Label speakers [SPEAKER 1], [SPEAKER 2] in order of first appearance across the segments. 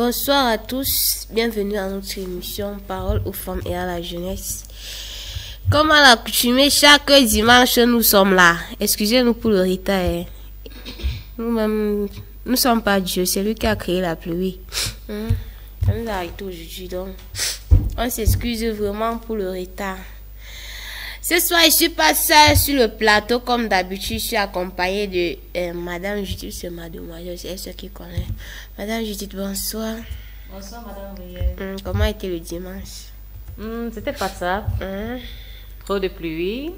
[SPEAKER 1] Bonsoir à tous, bienvenue à notre émission Parole aux femmes et à la jeunesse. Comme à l'accoutumée, chaque dimanche nous sommes là. Excusez-nous pour le retard. Nous-mêmes, nous ne sommes pas Dieu, c'est lui qui a créé la pluie. Ça nous arrive aujourd'hui, donc on s'excuse vraiment pour le retard. Ce soir, je suis pas seule sur le plateau comme d'habitude. Je suis accompagnée de Madame Judith, c'est mademoiselle, c'est elle qui connaît. Madame Judith, bonsoir.
[SPEAKER 2] Bonsoir, Madame Brielle.
[SPEAKER 1] Comment était le dimanche?
[SPEAKER 2] C'était pas ça. Trop de pluie.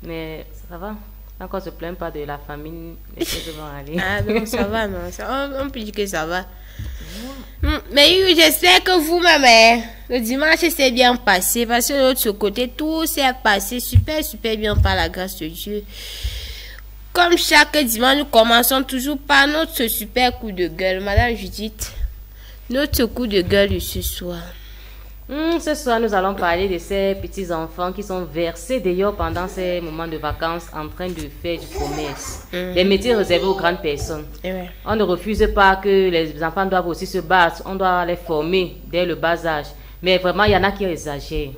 [SPEAKER 2] Mais ça va. Quand on se plaint pas de la famine, les choses vont aller.
[SPEAKER 1] Ah non, ça va, non. On peut dire que ça va. Mais j'espère que vous-même, le dimanche s'est bien passé. Parce que de l'autre côté, tout s'est passé super bien par la grâce de Dieu. Comme chaque dimanche, nous commençons toujours par notre super coup de gueule. Madame Judith, notre coup de gueule de ce soir.
[SPEAKER 2] Ce soir, nous allons parler de ces petits-enfants qui sont versés dehors pendant ces moments de vacances en train de faire du commerce. Des métiers réservés aux grandes personnes. On ne refuse pas que les enfants doivent aussi se battre. On doit les former dès le bas âge. Mais vraiment, il y en a qui exagèrent.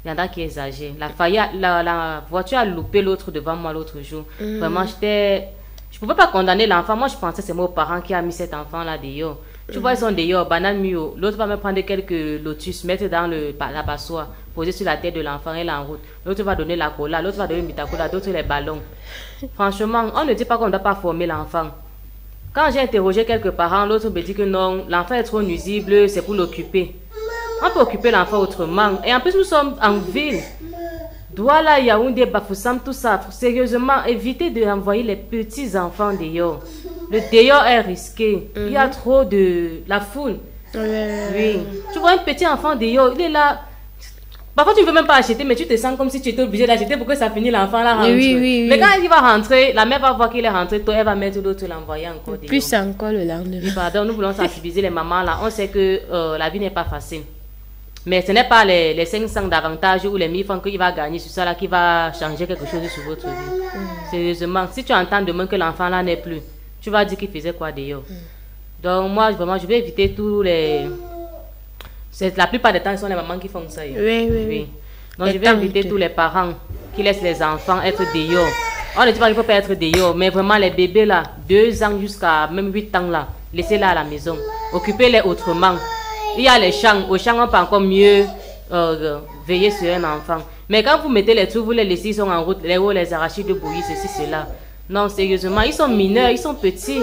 [SPEAKER 2] La voiture a loupé l'autre devant moi l'autre jour. Vraiment, je ne pouvais pas condamner l'enfant. Moi, je pensais que c'est mon parent qui a mis cet enfant-là dehors. Tu vois, ils sont dehors, banane mûre. L'autre va me prendre quelques lotus, mettre dans la passoire, poser sur la tête de l'enfant, elle en route. L'autre va donner la cola, l'autre va donner le mitacola, d'autres les ballons. Franchement, on ne dit pas qu'on ne doit pas former l'enfant. Quand j'ai interrogé quelques parents, l'autre me dit que non, l'enfant est trop nuisible, c'est pour l'occuper. On peut occuper l'enfant autrement. Et en plus, nous sommes en ville. Douala, Yaoundé, Bafoussam, tout ça. Sérieusement, évitez d'envoyer les petits-enfants dehors. Le dehors est risqué. Il y a trop de... la foule. Oui. Tu vois un petit enfant dehors, il est là. Parfois, tu ne veux même pas acheter, mais tu te sens comme si tu étais obligé d'acheter pour que ça finisse, l'enfant là rentre. Mais quand il va rentrer, la mère va voir qu'il est rentré, toi, elle va mettre l'autre, l'envoyer encore dehors.
[SPEAKER 1] Plus encore le lendemain.
[SPEAKER 2] Oui, pardon, nous voulons sensibiliser les mamans là. On sait que la vie n'est pas facile. Mais ce n'est pas les 500 d'avantage ou les 1000 francs qu'il va gagner sur ça là qui va changer quelque chose sur votre vie. Sérieusement, si tu entends demain que l'enfant là n'est plus, tu vas dire qu'il faisait quoi dehors. Donc moi, vraiment, je vais éviter tous les... La plupart des temps, ce sont les mamans qui font ça. Oui. Donc je vais éviter tous les parents qui laissent les enfants être dehors. On ne dit pas qu'il ne faut pas être dehors, mais vraiment les bébés là, 2 ans jusqu'à même 8 ans là, laissez-les à la maison. Occupez-les autrement. Il y a les champs. Au champ, on peut encore mieux veiller sur un enfant. Mais quand vous mettez les trucs, vous les laissez, ils sont en route, les arachides de bouillie, ceci, cela. Non, sérieusement, ils sont mineurs, ils sont petits.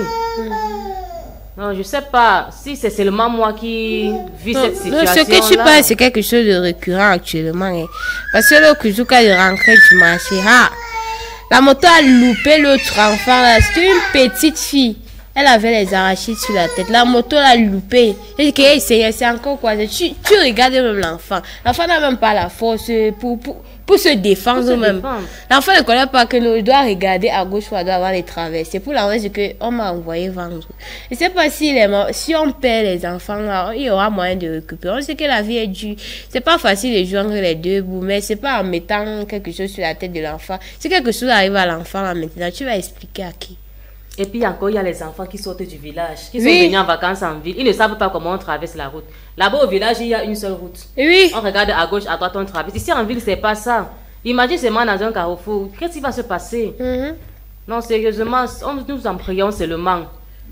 [SPEAKER 2] Non, je ne sais pas si c'est seulement moi qui vis cette situation.
[SPEAKER 1] Ce que tu parles, c'est quelque chose de récurrent actuellement. Parce que l'autre jour, quand il rentrait du marché, la moto a loupé l'autre enfant. C'était une petite fille. Elle avait les arachides sur la tête. La moto l'a loupé. Et c'est encore quoi. Tu regardes même l'enfant. L'enfant n'a même pas la force pour se défendre même. L'enfant ne connaît pas que nous doit regarder à gauche ou à droite avant de traverser. Pour l'envers, c'est qu'on m'a envoyé vendre. Je ne sais pas si on perd les enfants, là, il y aura moyen de récupérer. On sait que la vie est dure. C'est pas facile de joindre les deux bouts, mais c'est pas en mettant quelque chose sur la tête de l'enfant. Si quelque chose arrive à l'enfant là maintenant, tu vas expliquer à qui?
[SPEAKER 2] Et puis encore, il y a les enfants qui sortent du village, qui sont venus en vacances en ville. Ils ne savent pas comment on traverse la route. Là-bas au village, il y a une seule route. On regarde à gauche, à droite, on traverse. Ici en ville, c'est pas ça. Imagine seulement dans un carrefour. Qu'est-ce qui va se passer? Non, sérieusement, nous en prions seulement.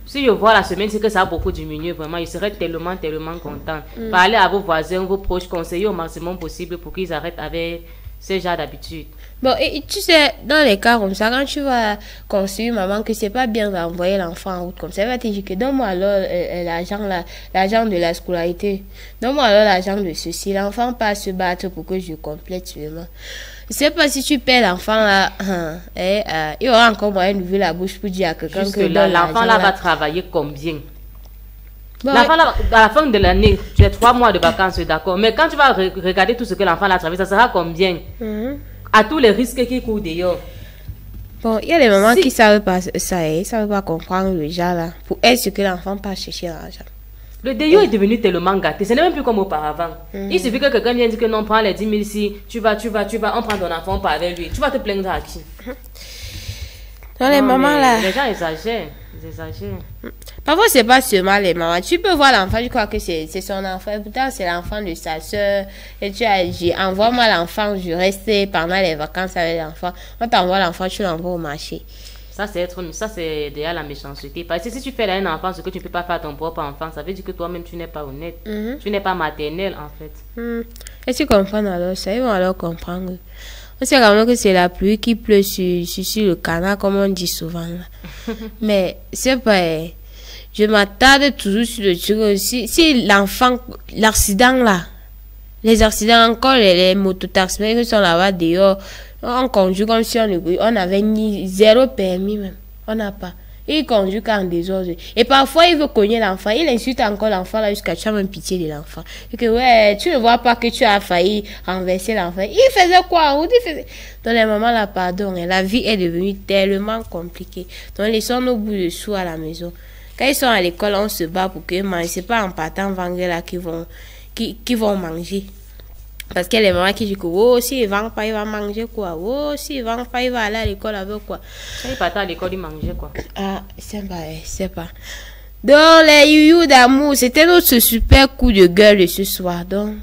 [SPEAKER 2] Si je vois la semaine, c'est que ça a beaucoup diminué. Vraiment, je serais tellement content. Parlez à vos voisins, vos proches, conseiller au maximum possible pour qu'ils arrêtent avec ce genre d'habitude.
[SPEAKER 1] Bon, et tu sais, dans les cas comme ça, quand tu vas construire maman que c'est pas bien d'envoyer l'enfant en route comme ça, elle va te dire que donne-moi alors l'argent de la scolarité. Donne-moi alors l'argent de ceci. L'enfant pas se battre pour que je complète seulement. Je sais pas si tu perds l'enfant là, il y aura encore moyen d'ouvrir la bouche pour dire à quelqu'un que
[SPEAKER 2] l'enfant là va travailler combien? L'enfant là, à la fin de l'année, tu as 3 mois de vacances, d'accord. Mais quand tu vas regarder tout ce que l'enfant a traversé, ça sera combien? À tous les risques qui courent dehors.
[SPEAKER 1] Bon, il y a des mamans qui savent pas ça, ils savent pas comprendre le genre là. Pour elle, ce que l'enfant pas chercher l'argent.
[SPEAKER 2] Le dehors est devenu tellement gâté, ce n'est même plus comme auparavant. Il suffit que quelqu'un vienne dire que non, prends les 10 000 ici, tu vas, on prend ton enfant, on part avec lui. Tu vas te plaindre à qui?
[SPEAKER 1] Non, les mamans là.
[SPEAKER 2] Les gens exagèrent. Ils exagèrent.
[SPEAKER 1] Parfois, c'est pas seulement les mamans. Tu peux voir l'enfant, je crois que c'est son enfant. Pourtant, c'est l'enfant de sa soeur. Et tu as dit, envoie-moi l'enfant, je reste pendant les vacances avec l'enfant. On t'envoie l'enfant, tu l'envoies au marché.
[SPEAKER 2] Ça, c'est déjà la méchanceté. Parce que si tu fais à un enfant ce que tu ne peux pas faire à ton propre enfant, ça veut dire que toi-même, tu n'es pas honnête. Tu n'es pas maternel, en fait.
[SPEAKER 1] Et tu comprends alors ça, ils vont alors comprendre. On sait quand même que c'est la pluie qui pleut sur le canal, comme on dit souvent. Là. Mais c'est pas... Je m'attarde toujours sur le truc. Si l'enfant, l'accident là, les accidents encore, les mototaxis qui sont là-bas dehors, on conduit comme si on avait ni zéro permis même. On n'a pas. Il conduit en désordre. Et parfois, il veut cogner l'enfant. Il insulte encore l'enfant là jusqu'à tu as même pitié de l'enfant. Et que ouais, tu ne vois pas que tu as failli renverser l'enfant. Il faisait quoi? Donc les mamans là, pardon, la vie est devenue tellement compliquée. Donc laissons-nous au bout de sous à la maison. Quand ils sont à l'école, on se bat pour qu'ils mangent. C'est pas en partant vendre là qu'ils vont manger. Parce qu'il y a les mamans qui disent que oh, s'il ne vend pas, il va manger quoi. Oh, s'il ne vend pas, il va aller à l'école avec quoi.
[SPEAKER 2] Quand il partait à l'école, il mangeait quoi.
[SPEAKER 1] Ah, c'est pas. Donc, les youyou d'amour, c'était notre super coup de gueule de ce soir. Donc,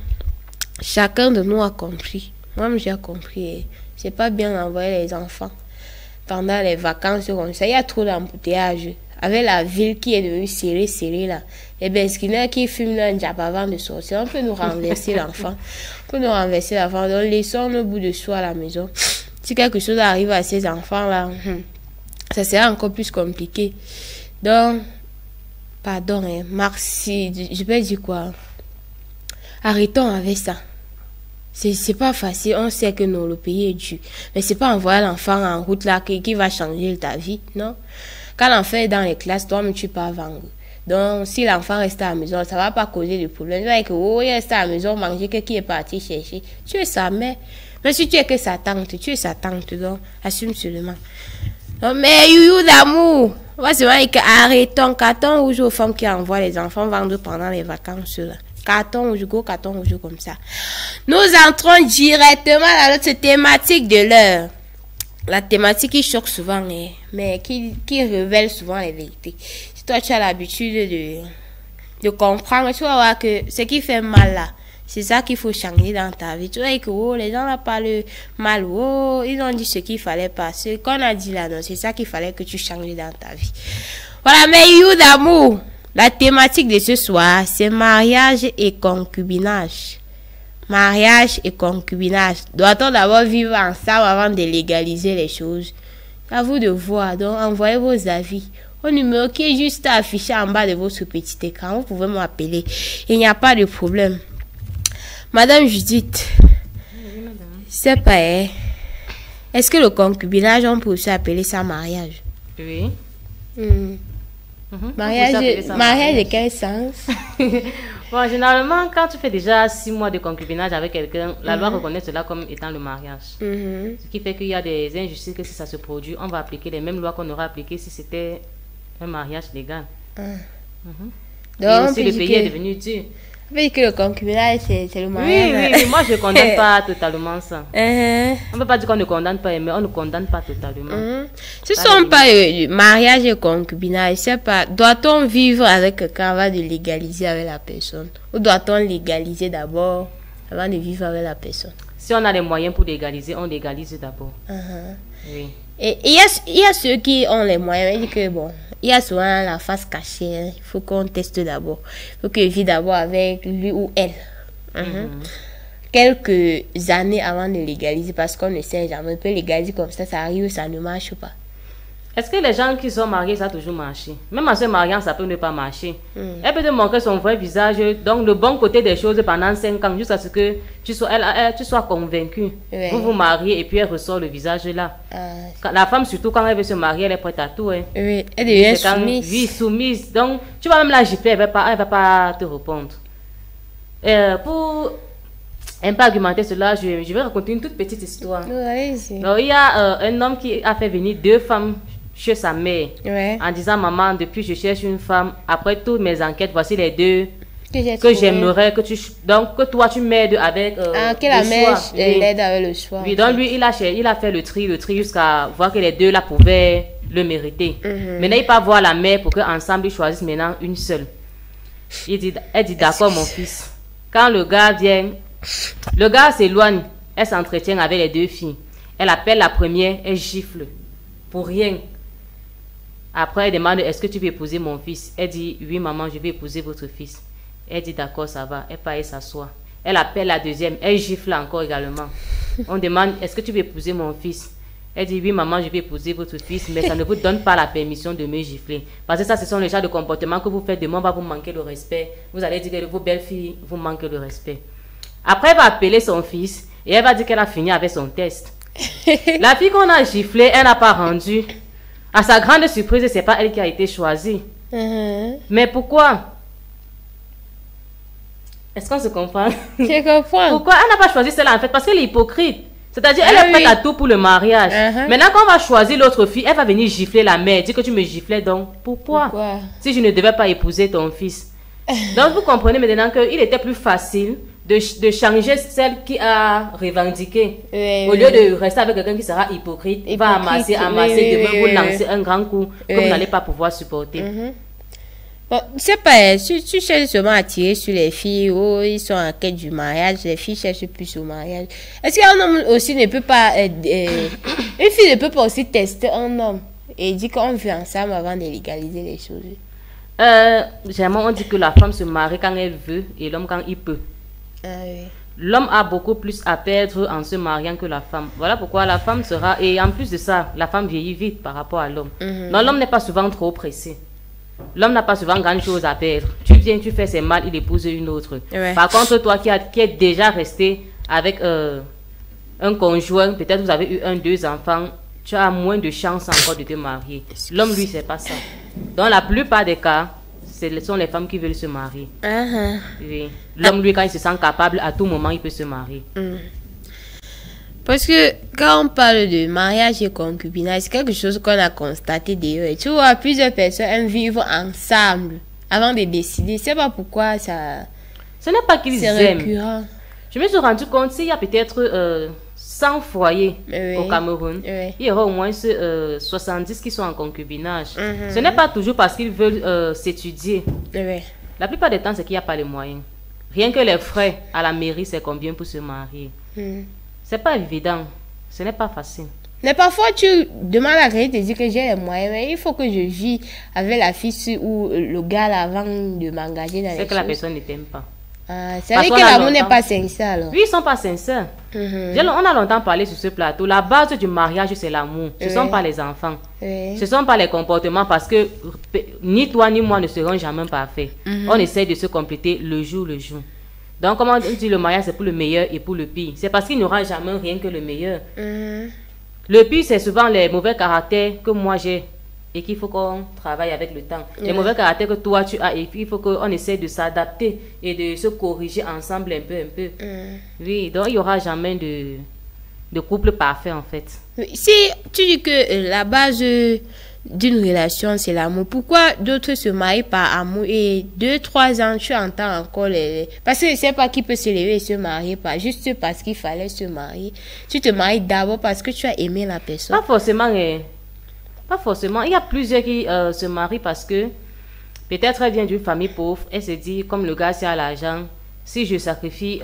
[SPEAKER 1] chacun de nous a compris. Moi, j'ai compris. C'est pas bien d'envoyer les enfants pendant les vacances comme ça. Il y a trop d'embouteillage. Avec la ville qui est devenue serrée là. Les besquineurs qui fument un diable avant de sortir. On peut nous renverser l'enfant. Donc, laissons-nous au bout de soi à la maison. Si quelque chose arrive à ces enfants-là, ça sera encore plus compliqué. Donc, pardon, merci. Je peux dire quoi? Arrêtons avec ça. C'est pas facile. On sait que le pays est dur. Mais c'est pas envoyer l'enfant en route là qui va changer ta vie, non? Quand l'enfant est dans les classes, toi-même, tu peux vendre. Donc, si l'enfant reste à la maison, ça ne va pas causer de problème. Tu vas dire que, oh, il reste à la maison, manger, qui est parti chercher. Tu es sa mère. Mais si tu es que sa tante, tu es sa tante. Donc, assume seulement. Donc, mais, youyou d'amour. On va se dire qu'arrêtons. Carton rouge aux femmes qui envoient les enfants vendre pendant les vacances. Là. Carton rouge, go, carton rouge comme ça. Nous entrons directement dans notre thématique de l'heure. La thématique qui choque souvent, mais qui révèle souvent les vérités. Si toi, tu as l'habitude de comprendre, tu vas voir que ce qui fait mal là, c'est ça qu'il faut changer dans ta vie. Tu vois que oh, les gens n'ont pas le mal, oh, ils ont dit ce qu'il fallait pas. Ce qu'on a dit là, non, c'est ça qu'il fallait que tu changes dans ta vie. Voilà, mais you d'amour, la thématique de ce soir, c'est mariage et concubinage. Mariage et concubinage. Doit-on d'abord vivre ensemble avant de légaliser les choses? À vous de voir. Donc, envoyez vos avis au numéro qui est juste affiché en bas de votre petit écran. Vous pouvez m'appeler. Il n'y a pas de problème. Madame Judith, c'est pas... Est-ce que le concubinage, on peut aussi appeler ça mariage?
[SPEAKER 2] Oui.
[SPEAKER 1] Mariage de quel sens?
[SPEAKER 2] Bon, généralement, quand tu fais déjà 6 mois de concubinage avec quelqu'un, la loi reconnaît cela comme étant le mariage. Ce qui fait qu'il y a des injustices que si ça se produit, on va appliquer les mêmes lois qu'on aurait appliquées si c'était un mariage légal. Donc, et aussi, le pays est devenu dur.
[SPEAKER 1] Vous voyez que le concubinage, c'est le mariage.
[SPEAKER 2] Oui, moi je ne condamne pas totalement ça. On ne peut pas dire qu'on ne condamne pas, mais on ne condamne pas totalement. Ce ne
[SPEAKER 1] sont pas mariage et concubinage, c'est pas. Doit-on vivre avec quelqu'un avant de légaliser avec la personne? Ou doit-on légaliser d'abord avant de vivre avec la personne?
[SPEAKER 2] Si on a les moyens pour légaliser, on légalise d'abord. Oui.
[SPEAKER 1] Et il y a ceux qui ont les moyens, ils disent que bon, il y a souvent la face cachée, hein. Il faut qu'on teste d'abord. Il faut qu'il vit d'abord avec lui ou elle. Quelques années avant de légaliser, parce qu'on ne sait jamais. On peut légaliser comme ça arrive, ça ne marche pas.
[SPEAKER 2] Est-ce que les gens qui sont mariés, ça a toujours marché? Même en se mariant, ça peut ne pas marcher. Elle peut te montrer son vrai visage, donc le bon côté des choses pendant 5 ans, jusqu'à ce que tu sois convaincu. Vous vous mariez et puis elle ressort le visage là. La femme, surtout quand elle veut se marier, elle est prête à tout.
[SPEAKER 1] Oui, elle devient soumise.
[SPEAKER 2] Oui, soumise. Donc, tu vas même la gifler, elle ne va pas te répondre. Pour un peu argumenter cela, je vais raconter une toute petite histoire. Donc, il y a un homme qui a fait venir 2 femmes chez sa mère en disant maman, depuis je cherche une femme, après toutes mes enquêtes, voici les 2 que j'aimerais que toi tu m'aides avec
[SPEAKER 1] que la mère l'aide avec le choix.
[SPEAKER 2] Oui, donc lui il a fait le tri jusqu'à voir que les 2 là pouvaient le mériter. Maintenant, il part voir la mère pour qu'ensemble, ils choisissent maintenant une seule. Elle dit, d'accord, mon fils. Quand le gars vient, le gars s'éloigne, elle s'entretient avec les deux filles. Elle appelle la première, elle gifle. Pour rien. Après, elle demande, est-ce que tu veux épouser mon fils? Elle dit, oui, maman, je vais épouser votre fils. Elle dit, d'accord, ça va. Elle part et s'assoit. Elle appelle la deuxième, elle gifle encore également. On demande, est-ce que tu veux épouser mon fils? Elle dit, oui, maman, je vais épouser votre fils, mais ça ne vous donne pas la permission de me gifler. Parce que ça, ce sont les genres de comportements que vous faites de moi, va vous manquer le respect. Vous allez dire que vos belles filles vous manquent le respect. Après, elle va appeler son fils et elle va dire qu'elle a fini avec son test. La fille qu'on a giflée, elle n'a pas rendu. À sa grande surprise, c'est pas elle qui a été choisie. Mais pourquoi? Est-ce qu'on se comprend?
[SPEAKER 1] Je comprends.
[SPEAKER 2] Pourquoi elle n'a pas choisi celle-là en fait? Parce qu'elle est hypocrite. C'est-à-dire, elle est prête à tout pour le mariage. Maintenant, quand on va choisir l'autre fille, elle va venir gifler la mère. Dire que tu me giflais donc. Pourquoi? Si je ne devais pas épouser ton fils. Donc, vous comprenez maintenant qu'il était plus facile de changer celle qui a revendiqué. Au lieu de rester avec quelqu'un qui sera hypocrite, va amasser, demain vous lancer un grand coup que vous n'allez pas pouvoir supporter.
[SPEAKER 1] Bon, c'est pas, tu cherches seulement à tirer sur les filles, oh, ils sont en quête du mariage, les filles cherchent plus au mariage. Est-ce qu'un homme aussi ne peut pas, une fille ne peut pas aussi tester un homme et dire qu'on vit ensemble avant de légaliser les choses?
[SPEAKER 2] Généralement, on dit que la femme se marie quand elle veut et l'homme quand il peut. L'homme a beaucoup plus à perdre en se mariant que la femme. Voilà pourquoi la femme sera... Et en plus de ça, la femme vieillit vite par rapport à l'homme. Non, l'homme n'est pas souvent trop pressé. L'homme n'a pas souvent grande chose à perdre. Tu viens, tu fais ses mal, il épouse une autre. Par contre, toi qui es déjà resté avec un conjoint, peut-être vous avez eu 2 enfants, tu as moins de chances encore de te marier. L'homme, lui, c'est pas ça. Dans la plupart des cas, ce sont les femmes qui veulent se marier. Oui. L'homme, lui, quand il se sent capable, à tout moment, il peut se marier.
[SPEAKER 1] Parce que quand on parle de mariage et concubinage, c'est quelque chose qu'on a constaté d'ailleurs. Et tu vois, plusieurs personnes aiment vivre ensemble avant de décider. C'est pas pourquoi ça...
[SPEAKER 2] Ce n'est pas qu'ils aiment.
[SPEAKER 1] Récurrent.
[SPEAKER 2] Je me suis rendu compte, s'il y a peut-être 100 foyers au Cameroun, il y aura au moins 70 qui sont en concubinage. Ce n'est pas toujours parce qu'ils veulent s'étudier. La plupart des temps, c'est qu'il n'y a pas les moyens. Rien que les frais à la mairie, c'est combien pour se marier. C'est pas évident. Ce n'est pas facile.
[SPEAKER 1] Mais parfois, tu demandes à quelqu'un de dire que j'ai les moyens, mais il faut que je vis avec la fille ou le gars là, avant de m'engager dans les choses.
[SPEAKER 2] C'est que la personne ne t'aime pas.
[SPEAKER 1] C'est vrai que l'amour n'est pas sincère alors.
[SPEAKER 2] Oui, ils ne sont pas sincères. On a longtemps parlé sur ce plateau. La base du mariage, c'est l'amour. Ce ne sont pas les enfants. Ce ne sont pas les comportements parce que ni toi ni moi ne serons jamais parfaits. On essaie de se compléter le jour le jour. Donc, comment on dit le mariage, c'est pour le meilleur et pour le pire. C'est parce qu'il n'y aura jamais rien que le meilleur. Le pire, c'est souvent les mauvais caractères que moi j'ai et qu'il faut qu'on travaille avec le temps. Les mauvais caractères que toi tu as et puis il faut qu'on essaie de s'adapter et de se corriger ensemble un peu. Oui, donc il n'y aura jamais de couple parfait en fait.
[SPEAKER 1] Si tu dis que la base d'une relation, c'est l'amour. Pourquoi d'autres se marient par amour et 2-3 ans, tu entends encore les... Parce que je ne sais pas qui peut se lever et se marier pas juste parce qu'il fallait se marier. Tu te maries d'abord parce que tu as aimé la personne.
[SPEAKER 2] Pas forcément. Pas forcément. Il y a plusieurs qui se marient parce que peut-être elle vient d'une famille pauvre. Elle se dit, comme le gars c'est à l'argent, si je sacrifie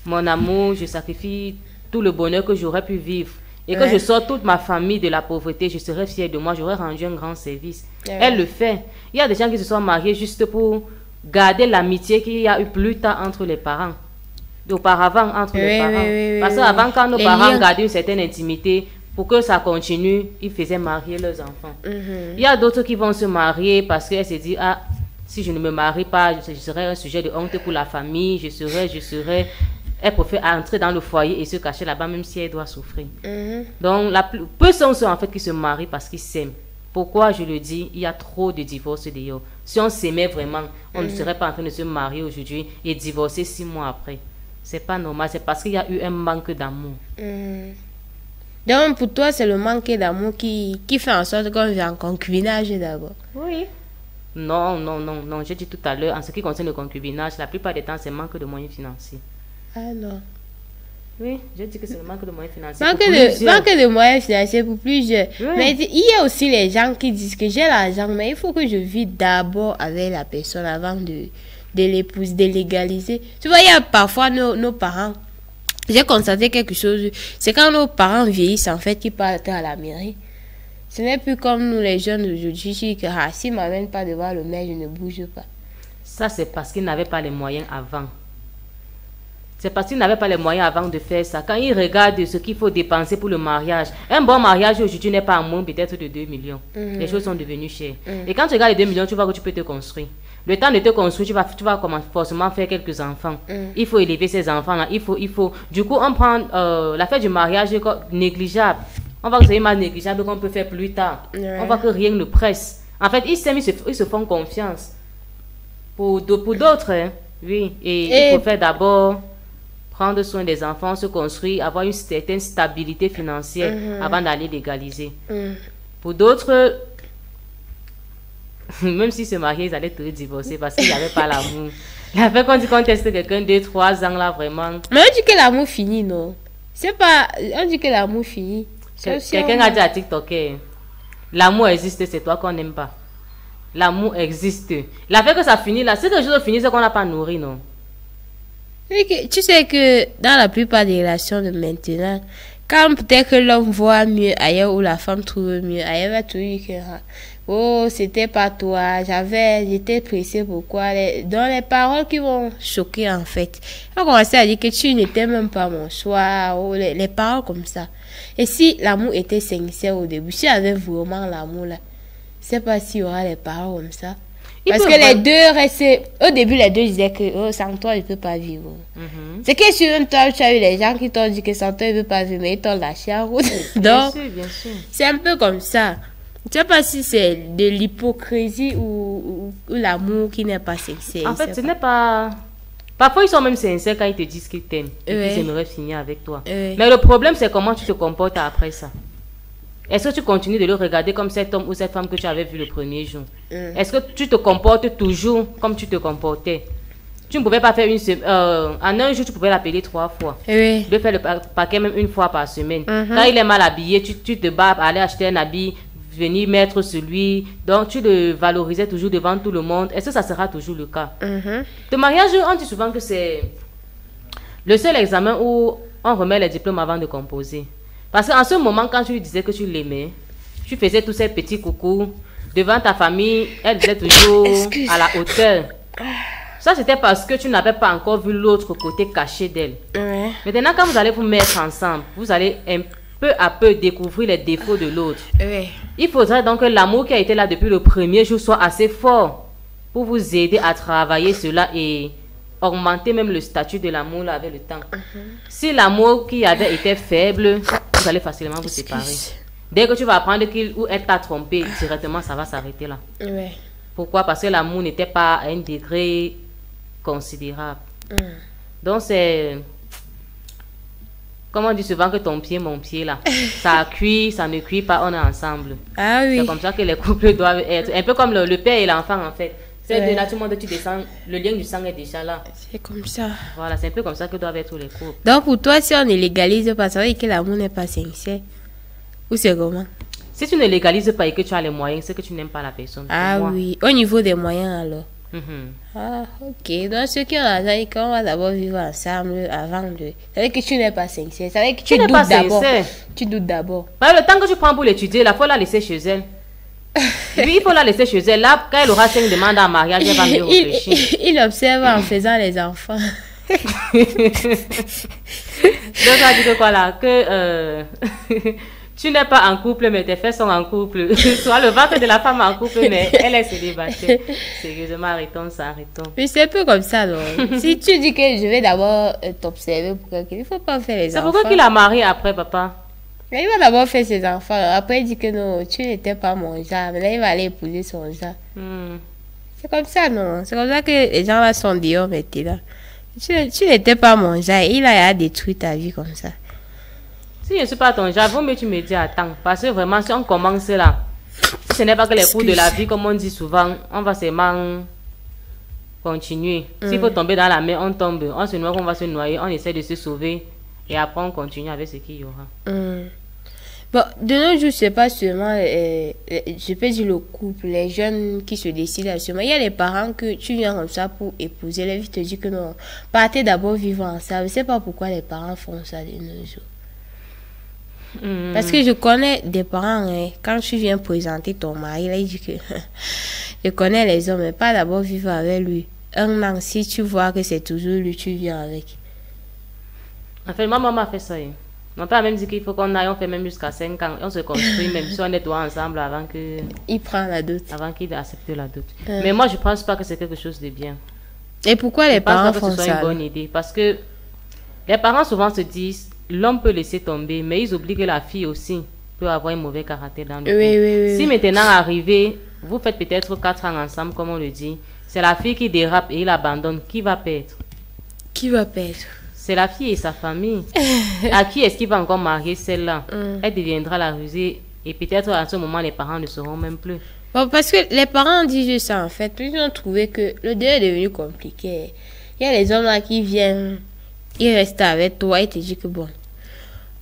[SPEAKER 2] mon amour, je sacrifie tout le bonheur que j'aurais pu vivre. Et que je sors toute ma famille de la pauvreté, je serais fière de moi, j'aurais rendu un grand service. Elle le fait. Il y a des gens qui se sont mariés juste pour garder l'amitié qu'il y a eu plus tard entre les parents. Auparavant, entre les parents. Parce qu'avant, quand nos parents gardaient une certaine intimité, pour que ça continue, ils faisaient marier leurs enfants. Il y a d'autres qui vont se marier parce qu'elles se disent, ah, si je ne me marie pas, je serai un sujet de honte pour la famille, je serai... Elle préfère entrer dans le foyer et se cacher là-bas, même si elle doit souffrir. Donc, peu sont ceux en fait qui se marient parce qu'ils s'aiment. Pourquoi je le dis? Il y a trop de divorces d'ailleurs. Si on s'aimait vraiment, on ne serait pas en train de se marier aujourd'hui et divorcer 6 mois après. C'est pas normal, c'est parce qu'il y a eu un manque d'amour.
[SPEAKER 1] Donc, pour toi, c'est le manque d'amour qui fait en sorte qu'on vit en concubinage d'abord.
[SPEAKER 2] Oui. Non. J'ai dit tout à l'heure, en ce qui concerne le concubinage, la plupart des temps, c'est manque de moyens financiers.
[SPEAKER 1] Ah non.
[SPEAKER 2] Oui, je dis que c'est le manque de moyens financiers.
[SPEAKER 1] Manque de moyens financiers pour plusieurs.
[SPEAKER 2] Oui.
[SPEAKER 1] Mais il y a aussi les gens qui disent que j'ai l'argent, mais il faut que je vis d'abord avec la personne avant de l'épouser, de légaliser. Tu vois, il y a parfois nos parents. J'ai constaté quelque chose. C'est quand nos parents vieillissent, en fait, qu'ils partent à la mairie. Ce n'est plus comme nous, les jeunes d'aujourd'hui, que s'ils ne m'amènent pas devant le maire, je ne bouge pas.
[SPEAKER 2] Ça, c'est parce qu'ils n'avaient pas les moyens avant. C'est parce qu'ils n'avaient pas les moyens avant de faire ça. Quand ils regardent ce qu'il faut dépenser pour le mariage, un bon mariage aujourd'hui n'est pas à moins peut-être de 2 millions. Les choses sont devenues chères. Et quand tu regardes les 2 millions, tu vois que tu peux te construire. Le temps de te construire, tu vas forcément faire quelques enfants. Il faut élever ces enfants-là. Il faut. Du coup, on prend la fête du mariage négligeable. On voit que c'est mal négligeable qu'on peut faire plus tard. On voit que rien ne presse. En fait, ils se font confiance. Pour d'autres, hein, oui. Et il faut faire d'abord prendre soin des enfants, se construire, avoir une certaine stabilité financière avant d'aller légaliser. Pour d'autres, même s'ils se mariaient, ils allaient te divorcer parce qu'il n'y avait pas l'amour. La fait qu'on dit qu'on teste quelqu'un 2-3 ans là, vraiment.
[SPEAKER 1] Mais on dit que l'amour finit, non? C'est pas. On dit que l'amour finit.
[SPEAKER 2] Quelqu'un a dit à TikTok, l'amour existe, c'est toi qu'on n'aime pas. L'amour existe. La fait que ça finit là, c'est que les choses finissent, c'est qu'on n'a pas nourri, non?
[SPEAKER 1] Tu sais que dans la plupart des relations de maintenant, quand peut-être que l'homme voit mieux ailleurs ou la femme trouve mieux ailleurs, va tout dire que oh, c'était pas toi, j'étais pressée, pourquoi? Dans les paroles qui vont choquer en fait. On va commencer à dire que tu n'étais même pas mon choix, ou les paroles comme ça. Et si l'amour était sincère au début, si avait vraiment l'amour là, je sais pas s'il y aura les paroles comme ça. Parce que les deux restaient. Au début, les deux disaient que oh, sans toi, je ne peux pas vivre. C'est que sur un temps, tu as eu les gens qui t'ont dit que sans toi, je ne peux pas vivre, mais ils t'ont lâché en route. Donc,
[SPEAKER 2] bien sûr.
[SPEAKER 1] C'est un peu comme ça. Je ne sais pas si c'est de l'hypocrisie ou l'amour qui n'est pas sincère.
[SPEAKER 2] En fait, ce n'est pas. Parfois, ils sont même sincères quand ils te disent qu'ils t'aiment et qu'ils aimeraient finir avec toi. Mais le problème, c'est comment tu te comportes après ça. Est-ce que tu continues de le regarder comme cet homme ou cette femme que tu avais vu le premier jour? Est-ce que tu te comportes toujours comme tu te comportais? Tu ne pouvais pas faire en un jour, tu pouvais l'appeler 3 fois. De faire le paquet même une fois par semaine. Quand il est mal habillé, tu te bats à aller acheter un habit, venir mettre celui. Donc, tu le valorisais toujours devant tout le monde. Est-ce que ça sera toujours le cas? Le mariage, on dit souvent que c'est le seul examen où on remet les diplômes avant de composer. Parce qu'en ce moment, quand tu lui disais que tu l'aimais, tu faisais tous ces petits coucous devant ta famille, elle disait toujours à la hauteur. Ça, c'était parce que tu n'avais pas encore vu l'autre côté caché d'elle. Maintenant, quand vous allez vous mettre ensemble, vous allez peu à peu découvrir les défauts de l'autre. Il faudrait donc que l'amour qui a été là depuis le premier jour soit assez fort pour vous aider à travailler cela et augmenter même le statut de l'amour avec le temps. Si l'amour qui avait été faible, vous allez facilement vous séparer. Dès que tu vas apprendre qu'il ou elle t'a trompé, directement ça va s'arrêter là. Pourquoi? Parce que l'amour n'était pas à un degré considérable. Donc c'est... Comme on dit souvent que ton pied, mon pied là. Ça cuit, ça ne cuit pas, on est ensemble. C'est comme ça que les couples doivent être. Un peu comme le père et l'enfant en fait. C'est de là, tout le monde, tu descends, le lien du sang est déjà là.
[SPEAKER 1] C'est comme ça.
[SPEAKER 2] Voilà, c'est un peu comme ça que doivent être les couples.
[SPEAKER 1] Donc pour toi, si on ne légalise pas, ça veut dire que l'amour n'est pas sincère. Ou c'est comment?
[SPEAKER 2] Si tu ne légalises pas et que tu as les moyens, c'est que tu n'aimes pas la personne.
[SPEAKER 1] Oui, au niveau des moyens alors. Ok. Donc ceux qui ont l'argent, qu'on va d'abord vivre ensemble avant de... Ça veut dire que tu n'es pas sincère. Ça veut dire que tu doutes d'abord. Tu doutes d'abord.
[SPEAKER 2] Le temps que tu prends pour l'étudier, il faut la laisser chez elle. Lui, il faut la laisser chez elle. Là, quand elle aura 5 demandes en mariage, elle va mieux réfléchir.
[SPEAKER 1] Il observe en faisant les enfants.
[SPEAKER 2] Donc, ça dit que quoi là? Que tu n'es pas en couple, mais tes fesses sont en couple. Soit le ventre de la femme en couple, mais elle est célibataire. Sérieusement, arrêtons ça, arrêtons.
[SPEAKER 1] Mais c'est un peu comme ça, non? Si tu dis que je vais d'abord t'observer pour quelqu'un, il ne faut pas faire les enfants.
[SPEAKER 2] C'est pourquoi qu'il a marié après, papa?
[SPEAKER 1] Mais il va d'abord faire ses enfants. Après, il dit que non, tu n'étais pas mon genre. Mais là, il va aller épouser son genre. C'est comme ça, non? C'est comme ça que les gens là sont dehors maintenant. Tu n'étais pas mon genre. Il a détruit ta vie comme ça.
[SPEAKER 2] Si je ne suis pas ton genre, vaut mieux tu me dis attends. Parce que vraiment, si on commence là, si ce n'est pas que les cours de la vie, comme on dit souvent, on va seulement continuer. S'il faut tomber dans la mer, on tombe. On se noie, on va se noyer. On essaie de se sauver. Et après, on continue avec ce qu'il y aura.
[SPEAKER 1] Bon, de nos jours, c'est pas seulement, je peux dire le couple, les jeunes qui se décident à se marier. Il y a les parents que tu viens comme ça pour épouser. Les filles te disent que non, partez d'abord vivre ensemble. Je sais pas pourquoi les parents font ça de nos jours. Parce que je connais des parents, hein, quand tu viens présenter ton mari, là, il dit que je connais les hommes, mais pas d'abord vivre avec lui. Un an, si tu vois que c'est toujours lui, tu viens avec.
[SPEAKER 2] En fait, ma maman a fait ça. Mon père a même dit qu'il faut qu'on aille, on fait même jusqu'à 5 ans. On se construit, même si on est toi ensemble avant que...
[SPEAKER 1] Il prend la dot.
[SPEAKER 2] Avant qu'il accepte la dot. Mais moi, je pense pas que c'est quelque chose de bien.
[SPEAKER 1] Et pourquoi les parents font ça?
[SPEAKER 2] Je pense pas que ce soit une bonne idée. Parce que les parents souvent se disent, l'homme peut laisser tomber, mais ils oublient que la fille aussi peut avoir un mauvais caractère dans le couple.
[SPEAKER 1] Oui.
[SPEAKER 2] Si maintenant arrivé, vous faites peut-être 4 ans ensemble, comme on le dit, c'est la fille qui dérape et il abandonne, qui va perdre?
[SPEAKER 1] Qui va perdre?
[SPEAKER 2] C'est la fille et sa famille. À qui est-ce qu'il va encore marier celle-là? Elle deviendra la rusée. Et peut-être à ce moment, les parents ne seront même plus.
[SPEAKER 1] Bon, parce que les parents disent ça en fait. Ils ont trouvé que le deuil est devenu compliqué. Il y a les hommes là qui viennent, ils restent avec toi et te disent que bon,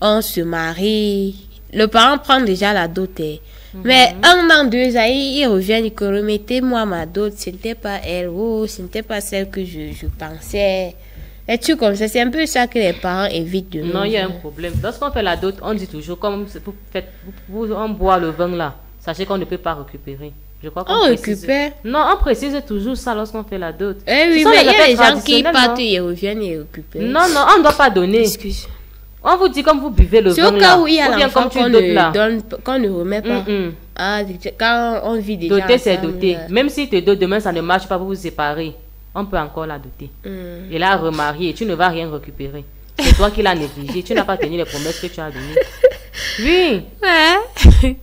[SPEAKER 1] on se marie. Le parent prend déjà la dot. Mais 1 an, 2 ans, ils reviennent, ils disent remettez-moi ma dot. Ce n'était pas elle. Oh, ce n'était pas celle que je pensais. Et tu comme ça, c'est un peu ça que les parents évitent de nous.
[SPEAKER 2] Non, il y a un problème. Lorsqu'on fait la dot, on dit toujours, comme on boit le vin là, sachez qu'on ne peut pas récupérer. Je crois qu'on
[SPEAKER 1] récupère?
[SPEAKER 2] Non, on précise toujours ça lorsqu'on fait la dot.
[SPEAKER 1] Eh oui, mais il y a des gens qui partent et reviennent et récupèrent.
[SPEAKER 2] Non, on ne doit pas donner.
[SPEAKER 1] Excuse.
[SPEAKER 2] On vous dit comme vous buvez le vin là.
[SPEAKER 1] C'est au cas où il y a
[SPEAKER 2] l'enfant
[SPEAKER 1] qu'on ne remet pas. Ah, quand on vit déjà
[SPEAKER 2] doter, c'est doter. Même si te dote demain, ça ne marche pas, vous vous séparez. On peut encore la doter. Et là, remarier, tu ne vas rien récupérer. C'est toi qui l'as négligé. Tu n'as pas tenu les promesses que tu as données. Oui.
[SPEAKER 1] Ouais.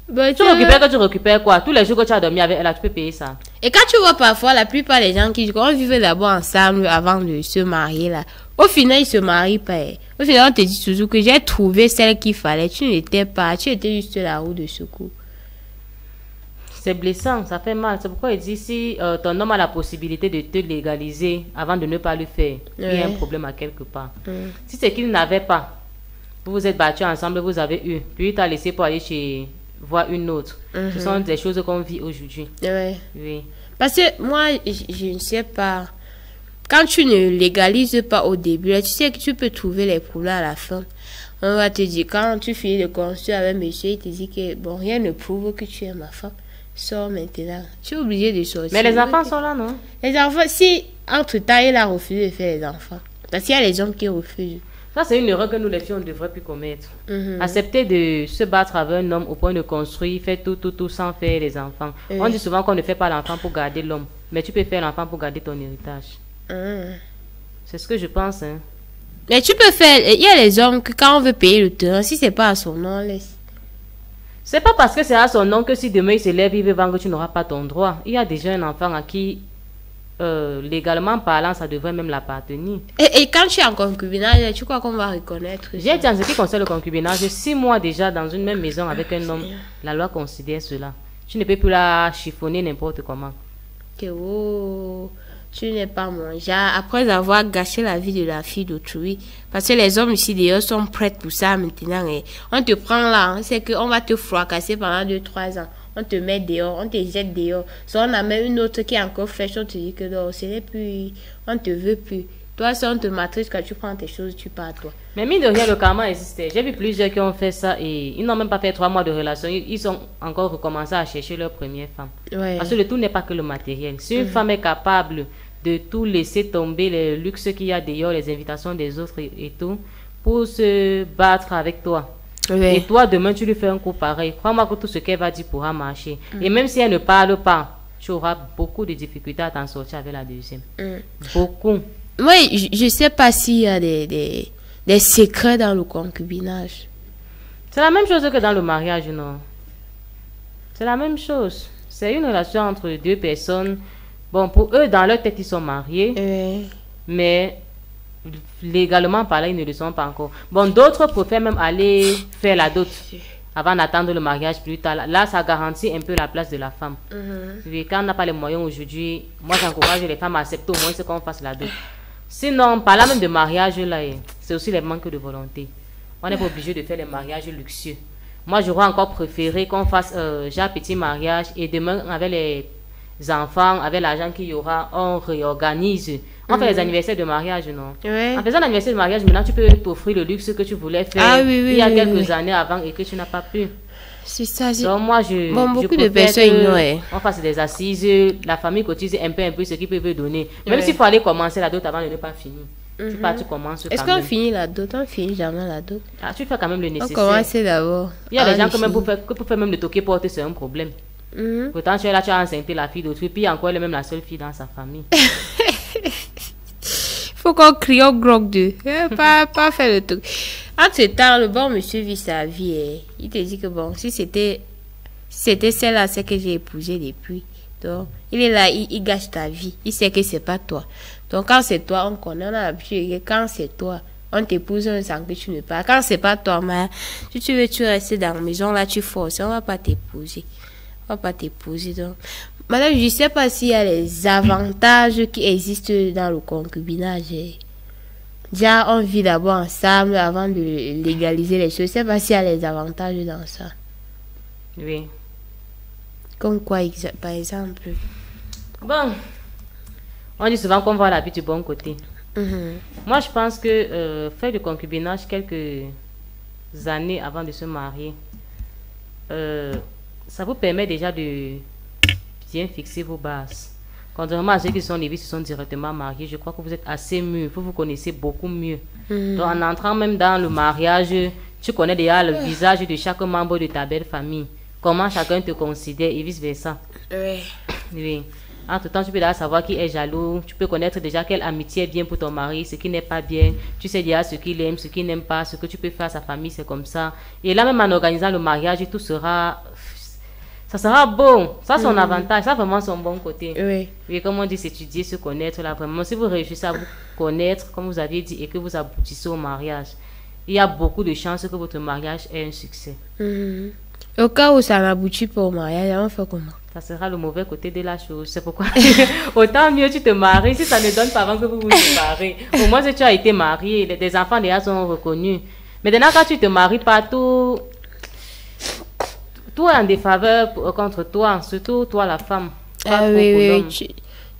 [SPEAKER 1] Bon,
[SPEAKER 2] tu récupères quoi? Tous les jours que tu as dormi avec elle, tu peux payer ça.
[SPEAKER 1] Et quand tu vois parfois, la plupart des gens qui disent qu'on vivait d'abord ensemble avant de se marier, là, au final, ils se marient pas. Au final, on te dit toujours que j'ai trouvé celle qu'il fallait. Tu n'étais pas. Tu étais juste la roue de secours.
[SPEAKER 2] C'est blessant, ça fait mal. C'est pourquoi il dit si ton homme a la possibilité de te légaliser avant de ne pas le faire, il y a un problème à quelque part. Si c'est qu'il n'avait pas, vous vous êtes battus ensemble, vous avez eu, puis il t'a laissé pour aller voir une autre. Ce sont des choses qu'on vit aujourd'hui. Oui.
[SPEAKER 1] Parce que moi, je ne sais pas. Quand tu ne légalises pas au début, tu sais que tu peux trouver les problèmes à la fin. On va te dire, quand tu finis de construire avec monsieur, il te dit que bon, rien ne prouve que tu es ma femme. Sors maintenant. Tu es obligé de sortir.
[SPEAKER 2] Mais les enfants sont là, non?
[SPEAKER 1] Les enfants, si entre-temps, il a refusé de faire les enfants. Parce qu'il y a les hommes qui refusent.
[SPEAKER 2] Ça, c'est une erreur que nous, les filles, on ne devrait plus commettre. Accepter de se battre avec un homme au point de construire, faire tout sans faire les enfants. On dit souvent qu'on ne fait pas l'enfant pour garder l'homme. Mais tu peux faire l'enfant pour garder ton héritage. C'est ce que je pense, hein.
[SPEAKER 1] Mais tu peux faire... Il y a les hommes que quand on veut payer le terrain, si c'est pas à son nom, on laisse.
[SPEAKER 2] C'est pas parce que c'est à son nom que si demain il se lève, il veut vendre, tu n'auras pas ton droit. Il y a déjà un enfant à qui, légalement parlant, ça devrait même l'appartenir.
[SPEAKER 1] Et quand tu es en concubinage, tu crois qu'on va reconnaître?
[SPEAKER 2] J'ai dit en ce qui concerne le concubinage, 6 mois déjà dans une même maison avec un homme, la loi considère cela. Tu ne peux plus la chiffonner n'importe comment.
[SPEAKER 1] Que oh, tu n'es pas mon genre. Après avoir gâché la vie de la fille d'autrui. Parce que les hommes ici d'ailleurs sont prêts pour ça maintenant. Et on te prend là, c'est qu'on va te fracasser pendant 2-3 ans. On te met dehors, on te jette dehors. Soit on a même une autre qui est encore fraîche, on te dit que non, ce n'est plus, on te veut plus. Toi, si on te matrice, quand tu prends tes choses, tu pars toi.
[SPEAKER 2] Mais mine de rien, le karma existait. J'ai vu plusieurs qui ont fait ça et ils n'ont même pas fait 3 mois de relation. Ils ont encore recommencé à chercher leur première femme. Parce que le tout n'est pas que le matériel. Si une femme est capable de tout laisser tomber, les luxes qu'il y a d'ailleurs, les invitations des autres et tout, pour se battre avec toi. Et toi, demain, tu lui fais un coup pareil. Crois-moi que tout ce qu'elle va dire pourra marcher. Et même si elle ne parle pas, tu auras beaucoup de difficultés à t'en sortir avec la deuxième. Beaucoup.
[SPEAKER 1] Oui, je ne sais pas s'il y a des secrets dans le concubinage.
[SPEAKER 2] C'est la même chose que dans le mariage, non? C'est la même chose. C'est une relation entre 2 personnes. Bon, pour eux, dans leur tête, ils sont mariés. Mais légalement parlant, ils ne le sont pas encore. Bon, d'autres préfèrent même aller faire la dot avant d'attendre le mariage plus tard. Là, ça garantit un peu la place de la femme. Et quand on n'a pas les moyens aujourd'hui, moi, j'encourage les femmes à accepter au moins ce qu'on fasse la dot. Sinon, par là même de mariage, là, c'est aussi les manques de volonté. On n'est pas obligé de faire les mariages luxueux. Moi, j'aurais encore préféré qu'on fasse un petit mariage et demain, avec les enfants, avec l'argent qu'il y aura, on réorganise. On fait les anniversaires de mariage, non?
[SPEAKER 1] Ouais.
[SPEAKER 2] En faisant l'anniversaire de mariage, maintenant, tu peux t'offrir le luxe que tu voulais faire il y a quelques années avant et que tu n'as pas pu.
[SPEAKER 1] C'est ça.
[SPEAKER 2] Donc, moi,
[SPEAKER 1] beaucoup de personnes ignorent.
[SPEAKER 2] On fasse des assises, la famille cotise un peu ce qu'ils peuvent donner. Même s'il faut aller commencer la dot avant de ne pas finir. Tu commences.
[SPEAKER 1] Est-ce qu'on finit la dot? On finit jamais la dot.
[SPEAKER 2] Ah, tu fais quand même le nécessaire.
[SPEAKER 1] On commence d'abord.
[SPEAKER 2] Il y a des gens pour faire même le toquer porter, c'est un problème. Pourtant, tu es là, tu as enceinté la fille d'autrui, puis encore elle est même la seule fille dans sa famille.
[SPEAKER 1] Faut qu'on crie au grog d'eux. Pas faire le truc. En ce temps, le bon monsieur vit sa vie. Il te dit que bon, si c'était celle-là, c'est que j'ai épousé depuis. Donc, il est là, il gâche ta vie. Il sait que c'est pas toi. Donc, quand c'est toi, on connaît, on a l'habitude. Quand c'est toi, on t'épouse, on sent que tu ne pas. Quand c'est pas toi, mais si tu veux, tu restes dans la maison, là, tu forces. On va pas t'épouser. On va pas t'épouser. Donc, madame, je sais pas s'il y a les avantages qui existent dans le concubinage. Déjà, on vit d'abord ensemble avant de légaliser les choses. Je sais pas s'il y a les avantages dans ça.
[SPEAKER 2] Oui.
[SPEAKER 1] Comme quoi, par exemple?
[SPEAKER 2] Bon, on dit souvent qu'on voit la vie du bon côté. Moi, je pense que faire du concubinage quelques années avant de se marier, ça vous permet déjà de bien fixer vos bases. Contrairement à ceux qui sont nés, qui sont directement mariés, je crois que vous êtes assez mûrs, vous vous connaissez beaucoup mieux. Donc, en entrant même dans le mariage, tu connais déjà le visage de chaque membre de ta belle famille. Comment chacun te considère et vice-versa. Oui. Entre-temps, tu peux déjà savoir qui est jaloux. Tu peux connaître déjà quelle amitié est bien pour ton mari, ce qui n'est pas bien. Tu sais déjà ce qu'il aime, ce qu'il n'aime pas, ce que tu peux faire à sa famille, c'est comme ça. Et là, même en organisant le mariage, tout sera... Ça sera bon. Ça, son avantage. Ça, vraiment, son bon côté. Oui, comme on dit, s'étudier, se connaître. Là, vraiment, si vous réussissez à vous connaître, comme vous aviez dit, et que vous aboutissez au mariage, il y a beaucoup de chances que votre mariage ait un succès.
[SPEAKER 1] Au cas où ça n'aboutit pas au mariage, on fait comment?
[SPEAKER 2] Ça sera le mauvais côté de la chose. C'est pourquoi autant mieux tu te maries. Si ça ne donne pas avant que vous vous séparez, au moins si tu as été marié, des enfants déjà sont reconnus. Mais maintenant, quand tu te maries pas, tout est en défaveur contre toi, surtout toi la femme.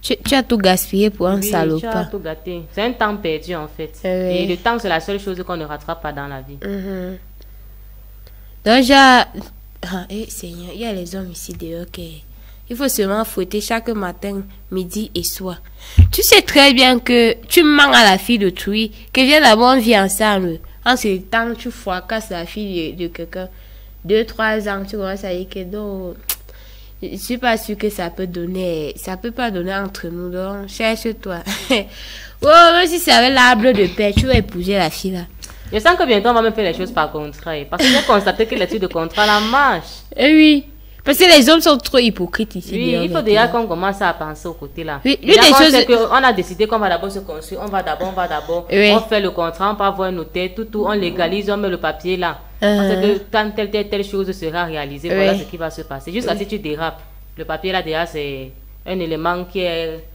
[SPEAKER 1] Tu as tout gaspillé pour un salopard.
[SPEAKER 2] Tu as tout gâté. C'est un temps perdu en fait. Et le temps, c'est la seule chose qu'on ne rattrape pas dans la vie.
[SPEAKER 1] Donc, Seigneur, il y a les hommes ici dehors qui... Il faut seulement fouetter chaque matin, midi et soir. Tu sais très bien que tu mens à la fille d'autrui, que viens d'abord, on vit ensemble. En ce temps, tu fracasses la fille de quelqu'un. 2-3 ans, tu commences à dire que non, je suis pas sûre que ça peut pas donner entre nous. Donc, cherche-toi. Même si c'est avec l'arbre de paix, tu vas épouser la fille là.
[SPEAKER 2] Je sens que bientôt on va même faire les choses par contrat. Parce que j'ai constaté que l'étude de contrat la marche.
[SPEAKER 1] Oui. Parce que les hommes sont trop hypocrites ici.
[SPEAKER 2] Oui, il faut déjà qu'on commence à penser au côté là.
[SPEAKER 1] Oui,
[SPEAKER 2] on a décidé qu'on va d'abord se construire. On va d'abord. On fait le contrat, on va voir un notaire, tout. On légalise, on met le papier là. Parce que quand telle chose sera réalisée, voilà ce qui va se passer. Jusqu'à si tu dérapes. Le papier là déjà c'est un élément qui est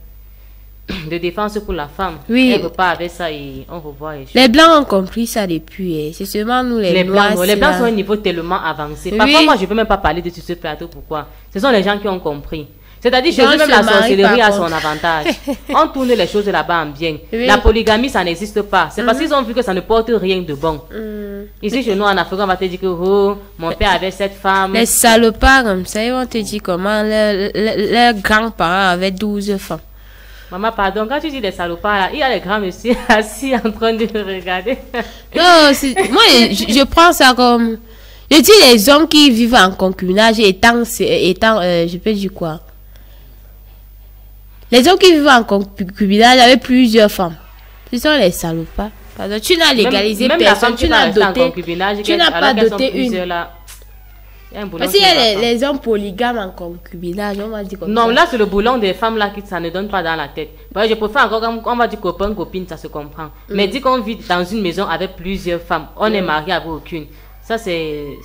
[SPEAKER 2] de défense pour la femme. Oui. Elle ne veut pas avec ça et on revoit les choses.
[SPEAKER 1] Les blancs ont compris ça depuis. C'est seulement nous les noirs.
[SPEAKER 2] Les blancs sont à un niveau tellement avancé. Parfois, moi, je ne peux même pas parler de ce plateau. Pourquoi? Ce sont les gens qui ont compris. C'est-à-dire, chez eux, même la sorcellerie a son avantage. On tourne les choses là-bas en bien. La polygamie, ça n'existe pas. C'est parce qu'ils ont vu que ça ne porte rien de bon. Ici, chez nous, en Afrique, on va te dire que mon père avait cette femme. Les
[SPEAKER 1] salopards comme ça, ils vont te dire comment leurs grands-parents avaient 12 femmes.
[SPEAKER 2] Maman, pardon, quand tu dis des salopards, là, il y a les grands messieurs assis en train de regarder.
[SPEAKER 1] Non, moi, je prends ça comme... Je dis les hommes qui vivent en concubinage étant je peux dire quoi? Les hommes qui vivent en concubinage avec plusieurs femmes. Ce sont les salopards. Pardon, tu n'as légalisé
[SPEAKER 2] même
[SPEAKER 1] personne, tu n'as doté, tu n'as pas doté une. Parce qu'il y a les hommes polygames en concubinage, on va dire comme
[SPEAKER 2] ça. Non, là, c'est le boulon des femmes là qui ça ne donne pas dans la tête. Je préfère encore, on va dire copine, ça se comprend. Mais dit qu'on vit dans une maison avec plusieurs femmes, on est marié avec aucune. Ça, c'est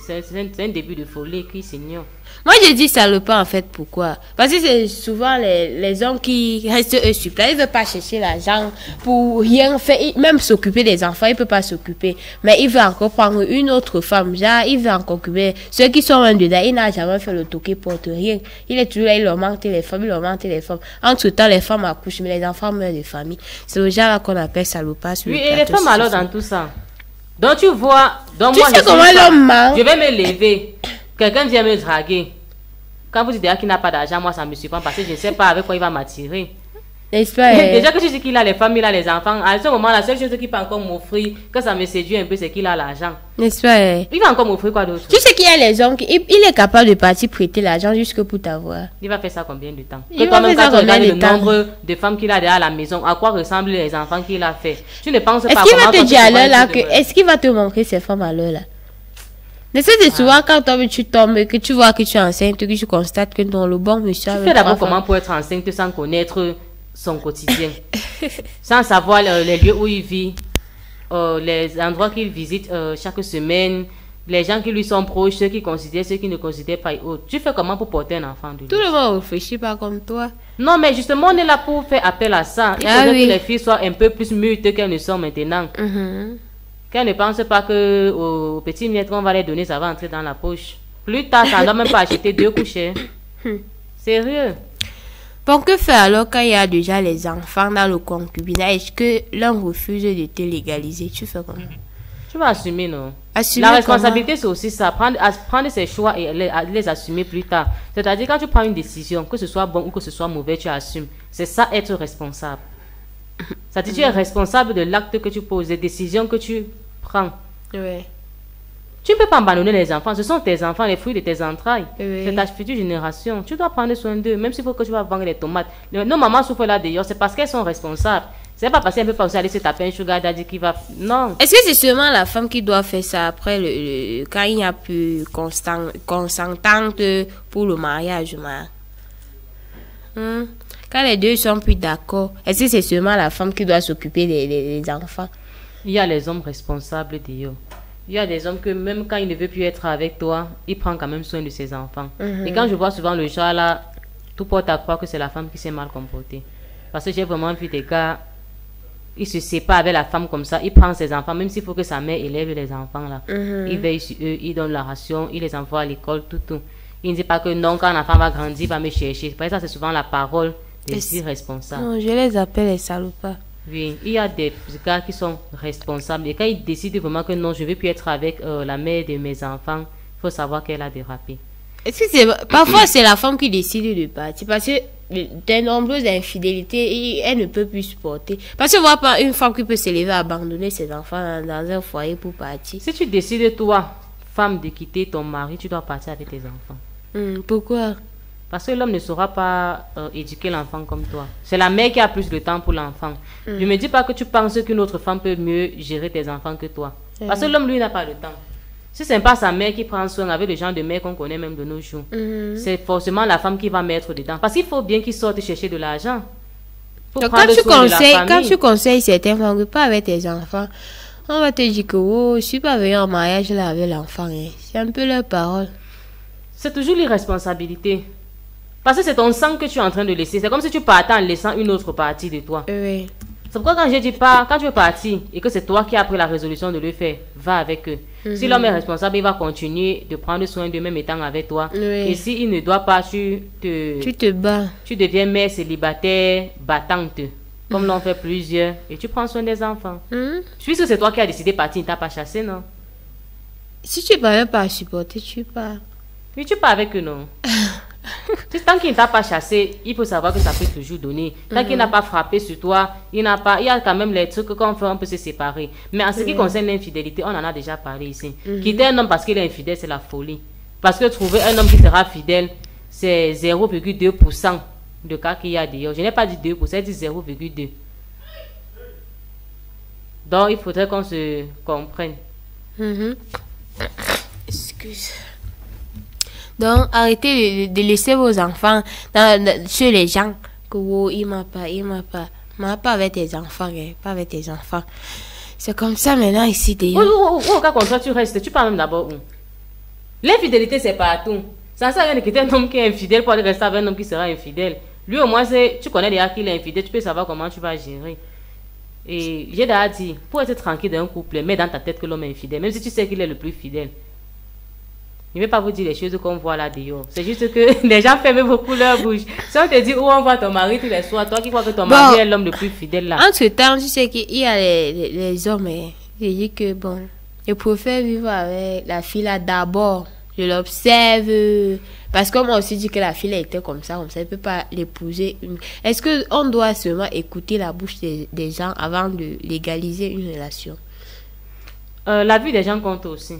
[SPEAKER 2] un début de folie qui s'ignore.
[SPEAKER 1] Moi, je dis salopard, en fait, pourquoi? Parce que c'est souvent les hommes qui restent eux sur place. Ils ne veulent pas chercher l'argent pour rien faire. Même s'occuper des enfants, ils ne peuvent pas s'occuper. Mais il veut encore prendre une autre femme. Genre, il veut encore occuper ceux qui sont un dedans. Il n'a jamais fait le toqué pour rien. Il est toujours là, il leur manque téléphone, il leur manque téléphone. Entre-temps, les femmes accouchent, mais les enfants meurent de famille. C'est le genre qu'on appelle salopard.
[SPEAKER 2] Oui, et les femmes alors dans tout ça. Donc tu vois, donc
[SPEAKER 1] tu
[SPEAKER 2] moi
[SPEAKER 1] sais comment l'homme ment.
[SPEAKER 2] Je vais me lever. Quelqu'un vient me draguer. Quand vous dites qu'il n'a pas d'argent, moi ça me surprend parce que je ne sais pas avec quoi il va m'attirer. Déjà que je sais qu'il a les femmes, il a les enfants. À ce moment, la seule chose qu'il peut encore m'offrir, que ça me séduit un peu, c'est qu'il a l'argent.
[SPEAKER 1] N'est-ce pas?
[SPEAKER 2] Il va encore m'offrir quoi d'autre?
[SPEAKER 1] Tu sais qu'il y a les hommes, il est capable de partir prêter l'argent jusque pour t'avoir.
[SPEAKER 2] Il va faire ça combien de temps? Que toi-même, quand tu regardes le nombre de femmes qu'il a derrière la maison, à quoi ressemblent les enfants qu'il a fait? Tu ne penses pas
[SPEAKER 1] comment... Est-ce qu'il va te dire à l'heure là que... Est-ce qu'il va te montrer ces femmes à l'heure là? Mais c'est souvent quand tu tombes, que tu vois que tu es enceinte, que tu constates que dans le bon monsieur...
[SPEAKER 2] Tu fais d'abord comment pour être enceinte sans connaître son quotidien, sans savoir les lieux où il vit, les endroits qu'il visite chaque semaine, les gens qui lui sont proches, ceux qui considèrent, ceux qui ne considèrent pas et autres. Tu fais comment pour porter un enfant de lui?
[SPEAKER 1] Tout le monde ne réfléchit pas comme toi.
[SPEAKER 2] Non, mais justement, on est là pour faire appel à ça. Il faudrait que les filles soient un peu plus mûres qu'elles ne sont maintenant. Qu'elles ne pensent pas que aux petits miettes qu'on va les donner, ça va entrer dans la poche. Plus tard, ça ne doit même pas acheter 2 couchers. Sérieux.
[SPEAKER 1] Bon, que faire alors quand il y a déjà les enfants dans le concubinage, que l'un refuse de te légaliser? Tu fais comment?
[SPEAKER 2] Tu vas assumer, non?
[SPEAKER 1] Assumer
[SPEAKER 2] la responsabilité, c'est aussi ça. Prendre ses choix et les assumer plus tard. C'est-à-dire, quand tu prends une décision, que ce soit bon ou que ce soit mauvais, tu assumes. C'est ça, être responsable. C'est-à-dire, tu es responsable de l'acte que tu poses, des décisions que tu prends.
[SPEAKER 1] Oui.
[SPEAKER 2] Tu ne peux pas abandonner les enfants. Ce sont tes enfants, les fruits de tes entrailles.
[SPEAKER 1] Oui.
[SPEAKER 2] C'est ta future génération. Tu dois prendre soin d'eux, même s'il faut que tu vas vendre les tomates. Nos mamans souffrent là d'ailleurs, c'est parce qu'elles sont responsables. C'est pas parce qu'elle ne peut pas aussi aller se taper un sugar daddy qui va... Non.
[SPEAKER 1] Est-ce que c'est seulement la femme qui doit faire ça après, quand il n'y a plus consentante pour le mariage, Quand les deux sont plus d'accord, est-ce que c'est seulement la femme qui doit s'occuper des enfants?
[SPEAKER 2] Il y a les hommes responsables d'ailleurs. Il y a des hommes que même quand il ne veut plus être avec toi, il prend quand même soin de ses enfants. Et quand je vois souvent le genre là, tout porte à croire que c'est la femme qui s'est mal comportée. Parce que j'ai vraiment vu des gars, ils se séparent avec la femme comme ça, il prend ses enfants, même s'il faut que sa mère élève les enfants là. Il veille sur eux, il donne la ration, il les envoie à l'école, tout. Il ne dit pas que non, quand l'enfant va grandir, il va me chercher. Parce que ça, c'est souvent la parole des irresponsables.
[SPEAKER 1] Non, je les appelle les salopards.
[SPEAKER 2] Oui, il y a des gars qui sont responsables. Et quand ils décident vraiment que non, je ne veux plus être avec la mère de mes enfants, il faut savoir qu'elle a dérapé.
[SPEAKER 1] Est-ce que parfois c'est la femme qui décide de partir parce que de nombreuses infidélités, elle ne peut plus supporter. Parce que voit pas une femme qui peut s'élever à abandonner ses enfants dans un foyer pour partir.
[SPEAKER 2] Si tu décides, toi, femme, de quitter ton mari, tu dois partir avec tes enfants.
[SPEAKER 1] Pourquoi?
[SPEAKER 2] Parce que l'homme ne saura pas éduquer l'enfant comme toi. C'est la mère qui a plus de temps pour l'enfant. Je ne me dis pas que tu penses qu'une autre femme peut mieux gérer tes enfants que toi. Parce que l'homme, lui, n'a pas le temps. Si ce n'est pas sa mère qui prend soin avec le genre de mère qu'on connaît même de nos jours, c'est forcément la femme qui va mettre dedans. Parce qu'il faut bien qu'il sorte chercher de l'argent.
[SPEAKER 1] Donc quand tu conseilles certaines femmes, pas avec tes enfants, on va te dire que je ne suis pas venu en mariage là avec l'enfant. C'est un peu leur parole.
[SPEAKER 2] C'est toujours l'irresponsabilité. Parce que c'est ton sang que tu es en train de laisser. C'est comme si tu partais en laissant une autre partie de toi.
[SPEAKER 1] Oui.
[SPEAKER 2] C'est pourquoi quand je dis pas, quand tu veux partir et que c'est toi qui as pris la résolution de le faire, va avec eux. Si l'homme est responsable, il va continuer de prendre soin d'eux même étant avec toi.
[SPEAKER 1] Oui.
[SPEAKER 2] Et s'il ne doit pas, tu
[SPEAKER 1] te bats.
[SPEAKER 2] Tu deviens mère célibataire, battante. Comme l'ont fait plusieurs. Et tu prends soin des enfants. Puisque c'est toi qui as décidé de partir, il ne t'a pas chassé, non?
[SPEAKER 1] Si tu ne parles pas à supporter, tu pars.
[SPEAKER 2] Oui, tu pars avec eux, non? Tant qu'il ne t'a pas chassé, il faut savoir que ça peut toujours donner. Tant qu'il n'a pas frappé sur toi, il y a quand même les trucs qu'on fait, on peut se séparer. Mais en ce qui concerne l'infidélité, on en a déjà parlé ici. Quitter un homme parce qu'il est infidèle, c'est la folie. Parce que trouver un homme qui sera fidèle, c'est 0,2% de cas qu'il y a d'ailleurs. Je n'ai pas dit 2%, j'ai dit 0,2%. Donc, il faudrait qu'on se comprenne.
[SPEAKER 1] Excuse. Donc, arrêtez de laisser vos enfants chez les gens. Que il m'a pas avec tes enfants, pas avec tes enfants. C'est comme ça maintenant ici d'ailleurs.
[SPEAKER 2] Au cas contraire, tu restes, tu parles même d'abord où? L'infidélité, c'est partout. Ça ne sert à rien de quitter un homme qui est infidèle pour aller rester avec un homme qui sera infidèle. Lui, au moins, tu connais déjà qu'il est infidèle, tu peux savoir comment tu vas gérer. Et j'ai déjà dit, pour être tranquille dans un couple, mets dans ta tête que l'homme est infidèle, même si tu sais qu'il est le plus fidèle. Je ne vais pas vous dire les choses qu'on voit là dehors. C'est juste que les gens ferment beaucoup leur bouche. Si on te dit où on voit ton mari tous les soirs, toi qui crois que ton mari est l'homme le plus fidèle là.
[SPEAKER 1] Entre-temps, tu sais qu'il y a les hommes. Je dis que bon, je préfère vivre avec la fille là d'abord. Je l'observe. Parce qu'on m'a aussi dit que la fille était comme ça. Elle ne peut pas l'épouser. Est-ce qu'on doit seulement écouter la bouche des gens avant de légaliser une relation?
[SPEAKER 2] La vie des gens compte aussi.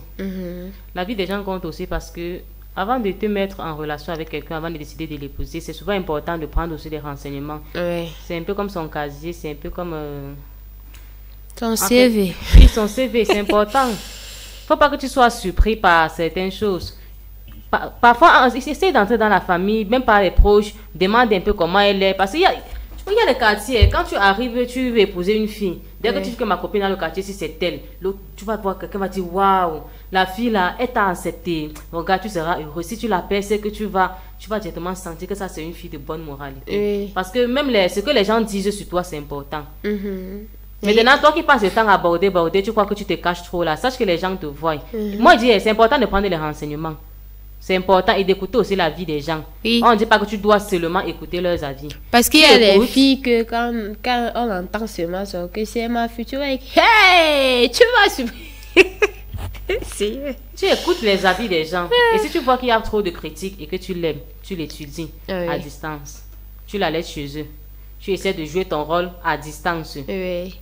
[SPEAKER 2] La vie des gens compte aussi parce que avant de te mettre en relation avec quelqu'un, avant de décider de l'épouser, c'est souvent important de prendre aussi des renseignements.
[SPEAKER 1] Oui.
[SPEAKER 2] C'est un peu comme son casier, c'est un peu comme...
[SPEAKER 1] Son CV.
[SPEAKER 2] Oui, son CV, c'est important. Faut pas que tu sois surpris par certaines choses. Parfois, essaye d'entrer dans la famille, même par les proches, demande un peu comment elle est. Parce qu'il y a des quartiers, quand tu arrives, tu veux épouser une fille. Dès que tu dis que ma copine dans le quartier, si c'est elle, tu vas voir quelqu'un va dire waouh, la fille là, elle t'a accepté. Regarde, tu seras heureux. Si tu l'appelles, c'est que tu vas directement sentir que ça, c'est une fille de bonne moralité. Parce que même ce que les gens disent sur toi, c'est important. Maintenant, toi qui passes le temps à border, tu crois que tu te caches trop là. Sache que les gens te voient. Moi, je dis, c'est important de prendre les renseignements. C'est important et d'écouter aussi la vie des gens. Oui. On ne dit pas que tu dois seulement écouter leurs avis.
[SPEAKER 1] Parce qu'il y a des filles que quand on entend seulement ça, que c'est ma future, hey, tu vas
[SPEAKER 2] tu écoutes les avis des gens. Et si tu vois qu'il y a trop de critiques et que tu l'aimes, tu l'étudies à distance. Tu la laisses chez eux. Tu essaies de jouer ton rôle à distance.
[SPEAKER 1] Oui.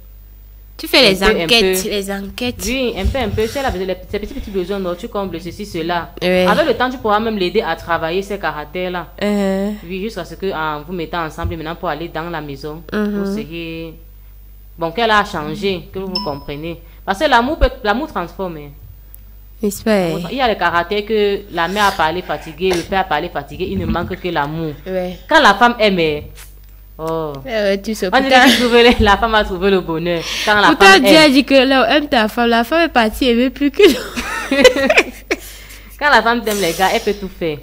[SPEAKER 1] Tu fais les enquêtes.
[SPEAKER 2] Oui, un peu. Tu as ces petits besoins, donc tu combles ceci, cela. Oui. Avec le temps, tu pourras même l'aider à travailler ces caractères-là. Oui, jusqu'à ce que en vous mettant ensemble maintenant pour aller dans la maison, vous seriez... Bon, qu'elle a changé, que vous comprenez. Parce que l'amour transforme.
[SPEAKER 1] N'est-ce pas?
[SPEAKER 2] Il y a le caractère que la mère a parlé fatiguée, le père a parlé fatigué, il ne manque que l'amour. Quand la femme aime... Oh.
[SPEAKER 1] Tu sais,
[SPEAKER 2] la femme a trouvé le bonheur.
[SPEAKER 1] Pourtant, Dieu a dit que là, aime ta femme. La femme est partie, elle veut plus que
[SPEAKER 2] Quand la femme t'aime, les gars, elle peut tout faire.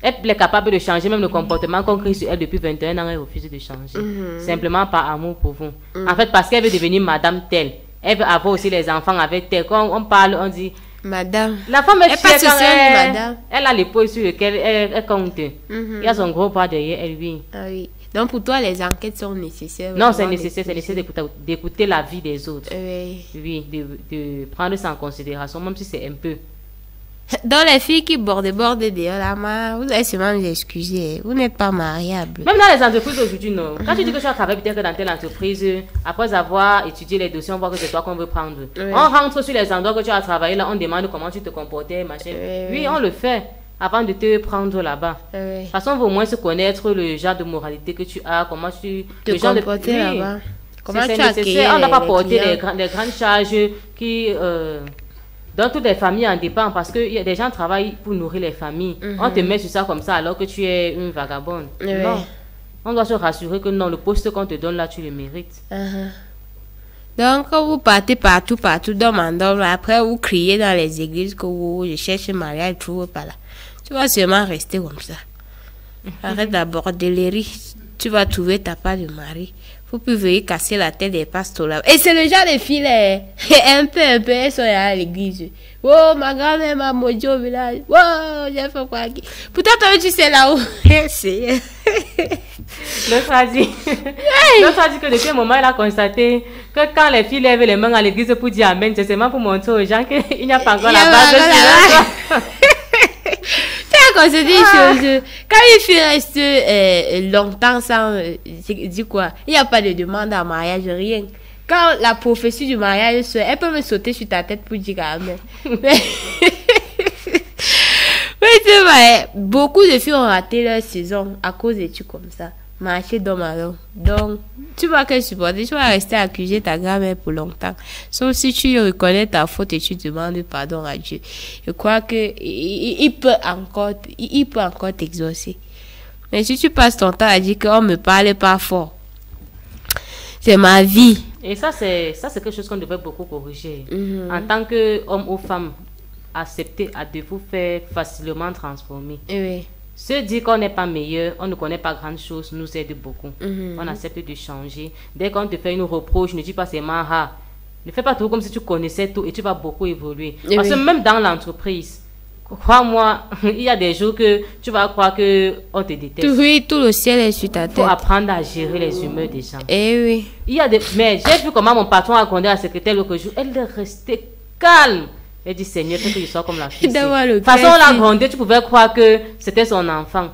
[SPEAKER 2] Elle est capable de changer même le comportement qu'on crée sur elle depuis 21 ans. Elle refuse de changer. Simplement par amour pour vous. En fait, parce qu'elle veut devenir madame telle. Elle veut avoir aussi les enfants avec elle. Quand on parle, on dit...
[SPEAKER 1] Madame.
[SPEAKER 2] La femme est fière quand
[SPEAKER 1] madame.
[SPEAKER 2] Elle a l'épaule sur lequel elle compte. Il y a son gros bras derrière elle, oui.
[SPEAKER 1] Ah oui. Donc pour toi, les enquêtes sont nécessaires?
[SPEAKER 2] Non, c'est nécessaire d'écouter la vie des autres. Oui, de prendre ça en considération, même si c'est un peu.
[SPEAKER 1] Dans les filles qui bordent dehors, là, vous allez seulement vous excuser. Vous n'êtes pas mariable.
[SPEAKER 2] Même dans les entreprises aujourd'hui, non. Quand tu dis que tu as travaillé peut-être dans telle entreprise, après avoir étudié les dossiers, on voit que c'est toi qu'on veut prendre. On rentre sur les endroits que tu as travaillé, là, on demande comment tu te comportais, machin. Oui, on le fait. Avant de te prendre là-bas. De toute façon, on veut au moins se connaître le genre de moralité que tu as, comment tu
[SPEAKER 1] te comporter là-bas. Comment tu accueilles.
[SPEAKER 2] On n'a pas porté les grandes charges qui, dans toutes les familles en dépendent parce que y a des gens qui travaillent pour nourrir les familles. On te met sur ça comme ça alors que tu es une vagabonde. Non. On doit se rassurer que non, le poste qu'on te donne là, tu le mérites.
[SPEAKER 1] Donc, quand vous partez partout, d'homme, après vous criez dans les églises que vous cherchez mariage, tu ne trouvez pas là. Tu vas seulement rester comme ça. Arrête d'aborder tu vas trouver ta part de mari. Faut plus venir casser la tête des pasteurs là. Et c'est le genre de filles, un peu, elles sont à l'église. Oh, ma grand-mère m'a maudit au village. Oh, j'ai fait quoi qui. Pourtant, toi, tu sais là où. C'est.
[SPEAKER 2] L'autre a dit que depuis un moment, elle a constaté que quand les filles lèvent les mains à l'église pour dire Amen, c'est seulement pour montrer aux gens qu'il n'y a pas encore la base de silence.
[SPEAKER 1] Quand c'est des choses, quand il fait rester longtemps sans dire quoi, il n'y a pas de demande en mariage, rien. Quand la prophétie du mariage, elle peut me sauter sur ta tête pour dire Amen. Mais tu vois, beaucoup de filles ont raté leur saison à cause de trucs comme ça. Marcher d'homme à l'homme. Donc, tu vas que supporter, tu vas rester accuser ta grand-mère pour longtemps. Sauf si tu reconnais ta faute et tu demandes pardon à Dieu. Je crois que il peut encore t'exaucer. Mais si tu passes ton temps à dire qu'on me parle pas fort, c'est ma vie.
[SPEAKER 2] Et ça, c'est quelque chose qu'on devrait beaucoup corriger. En tant qu'homme ou femme, accepter à de vous faire facilement transformer.
[SPEAKER 1] Oui.
[SPEAKER 2] Se dire qu'on n'est pas meilleur, on ne connaît pas grand chose, nous aide beaucoup. On accepte de changer. Dès qu'on te fait une reproche, ne dis pas seulement ah. Ne fais pas tout comme si tu connaissais tout et tu vas beaucoup évoluer. Parce que même dans l'entreprise, crois-moi, il y a des jours que tu vas croire qu'on te déteste.
[SPEAKER 1] Oui, tout le ciel est sur ta tête.
[SPEAKER 2] Il faut apprendre à gérer les humeurs des gens.
[SPEAKER 1] Eh oui.
[SPEAKER 2] Il y a des... Mais j'ai vu comment mon patron a raconté à la secrétaire l'autre jour. Elle est restée calme. Elle dit, Seigneur, que tu sois comme la fille. De toute façon, on l'a grandi, tu pouvais croire que c'était son enfant.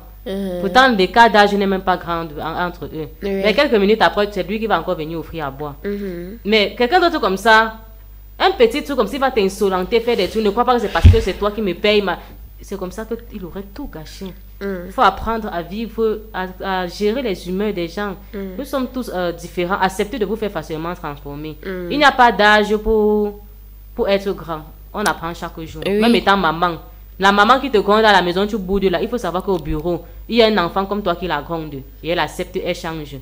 [SPEAKER 2] Pourtant, l'écart d'âge n'est même pas grand entre eux. Mais quelques minutes après, c'est lui qui va encore venir offrir à boire. Mais quelqu'un d'autre comme ça, un petit truc comme s'il va t'insolenter, faire des trucs, ne crois pas que c'est parce que c'est toi qui me paye. C'est comme ça qu'il aurait tout gâché. Il faut apprendre à vivre, à gérer les humeurs des gens. Nous sommes tous différents. Acceptez de vous faire facilement transformer. Il n'y a pas d'âge pour être grand. On apprend chaque jour. Même étant maman. La maman qui te gronde à la maison, tu boudes là. Il faut savoir qu'au bureau, il y a un enfant comme toi qui la gronde. Et elle accepte, elle change.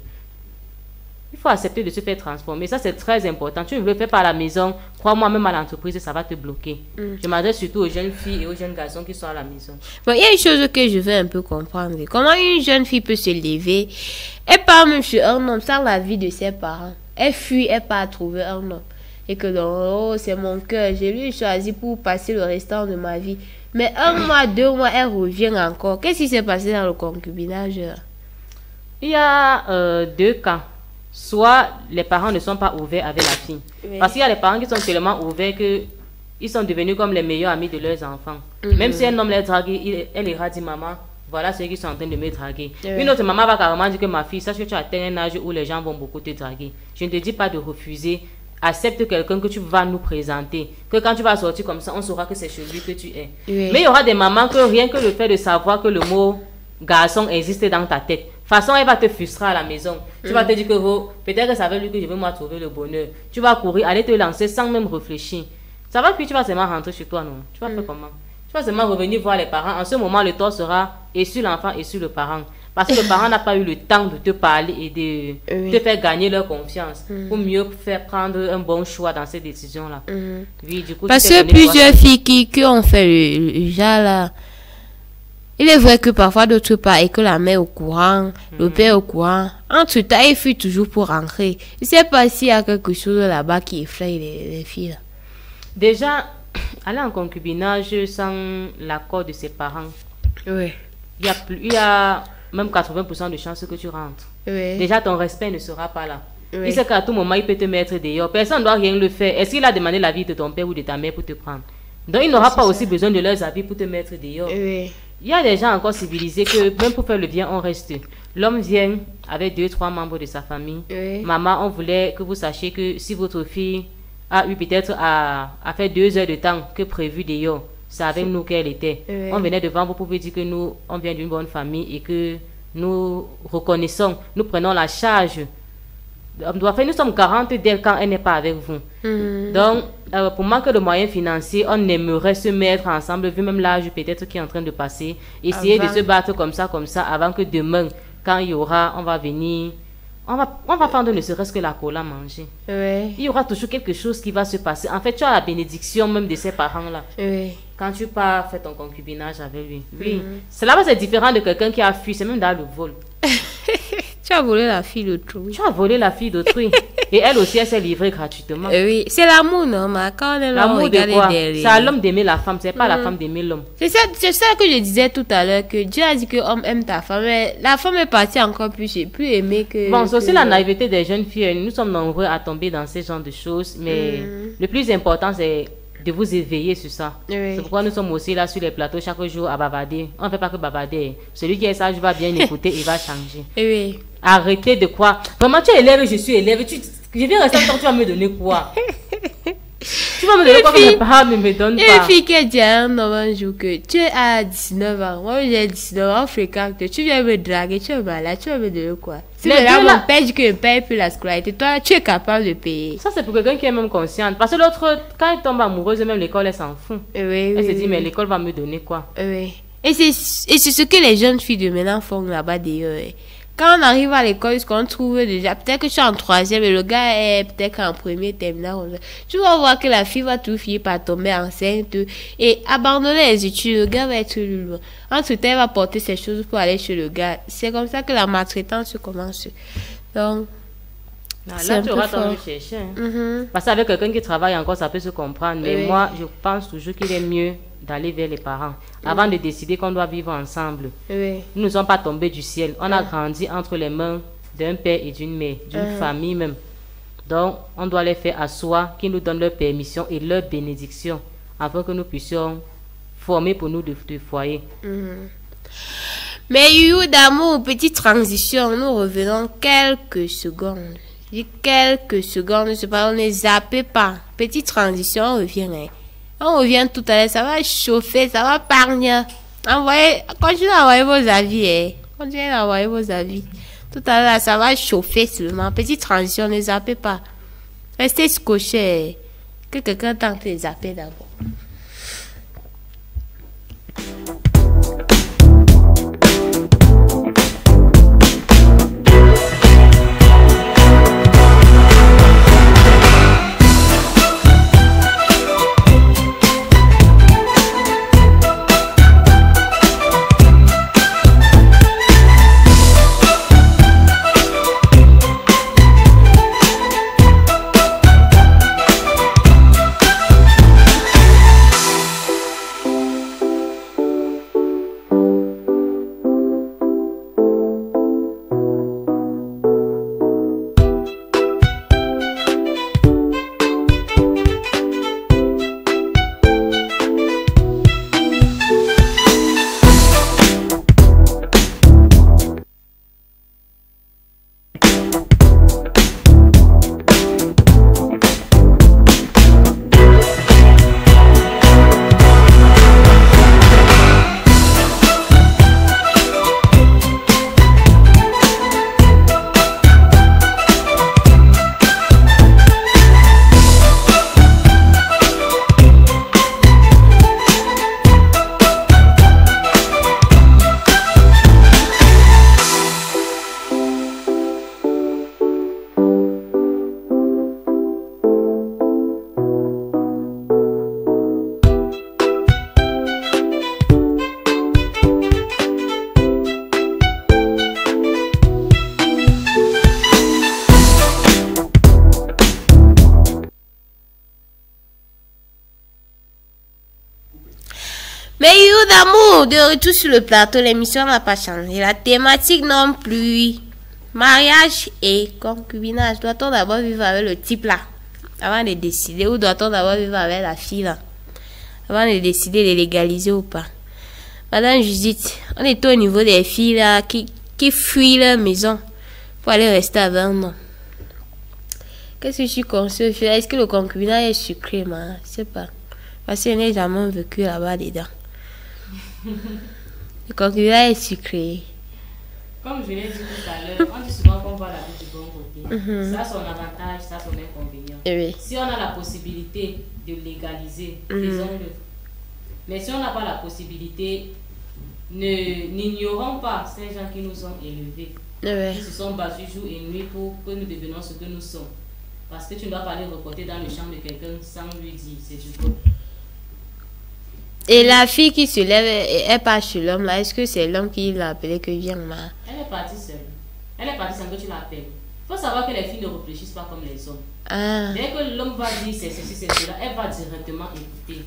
[SPEAKER 2] Il faut accepter de se faire transformer. Ça, c'est très important. Tu ne le fais pas à la maison. Crois-moi, même à l'entreprise, ça va te bloquer. Je m'adresse surtout aux jeunes filles et aux jeunes garçons qui sont à la maison.
[SPEAKER 1] Bon, il y a une chose que je veux un peu comprendre. Comment une jeune fille peut se lever? Elle part même chez un homme sans l'avis de ses parents. Elle fuit, elle part trouver un homme. Et que donc, oh, c'est mon cœur, je lui ai choisi pour passer le restant de ma vie. Mais 1 mois, 2 mois, elle revient encore. Qu'est-ce qui s'est passé dans le concubinage?
[SPEAKER 2] Il y a 2 cas. Soit les parents ne sont pas ouverts avec la fille. Parce qu'il y a les parents qui sont tellement ouverts qu'ils sont devenus comme les meilleurs amis de leurs enfants. Même si un homme les drague, elle ira dire maman, voilà ceux qui sont en train de me draguer. Une autre maman va carrément dire que ma fille, sache que tu as atteint un âge où les gens vont beaucoup te draguer. Je ne te dis pas de refuser. Accepte quelqu'un que tu vas nous présenter. Que quand tu vas sortir comme ça, on saura que c'est chez lui que tu es. Mais il y aura des mamans que rien que le fait de savoir que le mot garçon existe dans ta tête. De toute façon, elle va te frustrer à la maison. Tu vas te dire que oh, peut-être que c'est avec lui que je vais moi trouver le bonheur. Tu vas courir, aller te lancer sans même réfléchir. Ça va, puis tu vas seulement rentrer chez toi, non? Tu vas faire comment? Tu vas seulement revenir voir les parents. En ce moment, le tort sera et sur l'enfant et sur le parent. Parce que le parent n'a pas eu le temps de te parler et de te faire gagner leur confiance pour mieux faire prendre un bon choix dans ces décisions-là. Oui, du coup,
[SPEAKER 1] parce que plusieurs filles qui ont fait le genre là, il est vrai que parfois d'autres pas et que la mère est au courant, le père est au courant. Entre temps, il fuit toujours pour rentrer. Je ne sais pas s'il y a quelque chose là-bas qui effraie les filles là.
[SPEAKER 2] Déjà, aller en concubinage sans l'accord de ses parents.
[SPEAKER 1] Oui.
[SPEAKER 2] Il y a même 80% de chances que tu rentres. Déjà, ton respect ne sera pas là. Il sait qu'à tout moment, il peut te mettre dehors. Personne ne doit rien le faire. Est-ce qu'il a demandé l'avis de ton père ou de ta mère pour te prendre? Donc, il n'aura pas aussi besoin de leurs avis pour te mettre dehors. Il y a des gens encore civilisés que même pour faire le bien, on reste. L'homme vient avec 2-3 membres de sa famille. Maman, on voulait que vous sachiez que si votre fille a eu peut-être à faire 2 heures de temps que prévu dehors, c'est avec nous qu'elle était. On venait devant vous pour vous dire que nous, on vient d'une bonne famille et que nous reconnaissons, nous prenons la charge. Nous sommes garantes d'elle quand elle n'est pas avec vous. Donc, pour manque de moyens financiers, on aimerait se mettre ensemble, vu même l'âge peut-être qui est en train de passer, essayer de se battre comme ça, avant que demain, quand il y aura, on va venir... On va prendre ne serait-ce que la cola manger. Il y aura toujours quelque chose qui va se passer. En fait, tu as la bénédiction même de ces parents-là. Quand tu pars faire ton concubinage avec lui. Oui. Cela va être différent de quelqu'un qui a fui. C'est même dans le vol.
[SPEAKER 1] Tu as volé la fille d'autrui.
[SPEAKER 2] Tu as volé la fille d'autrui. Et elle aussi, elle s'est livrée gratuitement.
[SPEAKER 1] Oui, c'est l'amour normal. Quand on est
[SPEAKER 2] l'amour de quoi? C'est à l'homme d'aimer la femme, c'est pas à la femme d'aimer l'homme.
[SPEAKER 1] C'est ça que je disais tout à l'heure, que Dieu a dit que l'homme aime ta femme, mais la femme est partie encore plus aimée que...
[SPEAKER 2] Bon, c'est aussi la naïveté des jeunes filles. Nous sommes nombreux à tomber dans ce genre de choses, mais le plus important, c'est de vous éveiller sur ça. C'est pourquoi nous sommes aussi là sur les plateaux chaque jour à bavarder. On ne fait pas que bavarder. Celui qui est sage va bien écouter et va changer. Arrêtez de quoi? Vraiment, tu es élève, je suis élève. Je viens rester longtemps, tu vas me donner quoi? Tu vas me donner quoi que mes parents ne me donnent pas?
[SPEAKER 1] Une fille qui dit à un homme un jour que tu as 19 ans, moi j'ai 19 ans, fréquente, tu viens me draguer, tu es malade, tu vas me donner quoi? Si là, mon père dit que ne paye plus la scolarité, toi tu es capable de payer.
[SPEAKER 2] Ça c'est pour quelqu'un qui est même consciente. Parce que l'autre, quand elle tombe amoureuse, même l'école, elle s'en fout. Elle se dit, mais l'école va me donner quoi?
[SPEAKER 1] Et c'est ce que les jeunes filles de maintenant font là-bas d'ailleurs. Quand on arrive à l'école, ce qu'on trouve déjà, peut-être que je suis en troisième et le gars est peut-être en premier terminal. Tu vas voir que la fille va tout finir par tomber enceinte et abandonner les études. Le gars va être lourd. Ensuite, elle va porter ses choses pour aller chez le gars. C'est comme ça que la maltraitance commence. Donc,
[SPEAKER 2] là, tu auras tendance de chercher. Parce qu'avec quelqu'un qui travaille encore, ça peut se comprendre. Mais moi, je pense toujours qu'il est mieux d'aller vers les parents avant de décider qu'on doit vivre ensemble. Nous ne sommes pas tombés du ciel. On a grandi entre les mains d'un père et d'une mère, d'une famille même. Donc, on doit les faire asseoir, qu'ils nous donnent leur permission et leur bénédiction afin que nous puissions former pour nous de foyer.
[SPEAKER 1] Mais you d'amour, petite transition, nous revenons quelques secondes. Quelques secondes, je parle, on ne zappez pas. Petite transition, on revient. On revient tout à l'heure, ça va chauffer, ça va partir. Continuez à envoyer vos avis. Continuez à envoyer vos avis. Tout à l'heure, ça va chauffer seulement. Petite transition, ne zappez pas. Restez scotchés. Que quelqu'un tente de zapper d'abord. Mais you d'amour, de retour sur le plateau, l'émission n'a pas changé. La thématique non plus. Mariage et concubinage. Doit-on d'abord vivre avec le type là avant de décider, ou doit-on d'abord vivre avec la fille là avant de décider de légaliser ou pas? Madame Judith, on est au niveau des filles là qui fuient leur maison pour aller rester avec un homme. Qu'est-ce que tu conseilles? Est-ce que le concubinage est sucré, man? Je sais pas. Parce que je n'ai jamais vécu là-bas dedans. Le concubinage est sucré.
[SPEAKER 2] Comme je l'ai dit tout à l'heure, on dit souvent qu'on voit la vie du bon côté. Ça a son avantage, ça a son inconvénient.
[SPEAKER 1] Oui.
[SPEAKER 2] Si on a la possibilité de légaliser, faisons-le. Mais si on n'a pas la possibilité, n'ignorons pas ces gens qui nous ont élevés, qui se sont battus jour et nuit pour que nous devenions ce que nous sommes. Parce que tu ne dois pas aller reporter dans le champ de quelqu'un sans lui dire, c'est du coup.
[SPEAKER 1] Et la fille qui se lève, elle part chez l'homme là, est-ce que c'est l'homme qui l'a appelé que viens là?
[SPEAKER 2] Elle est partie seule. Elle est partie sans que tu l'appelles. Il faut savoir que les filles ne réfléchissent pas comme les hommes. Dès que l'homme va dire c'est ceci, c'est cela, elle va directement écouter.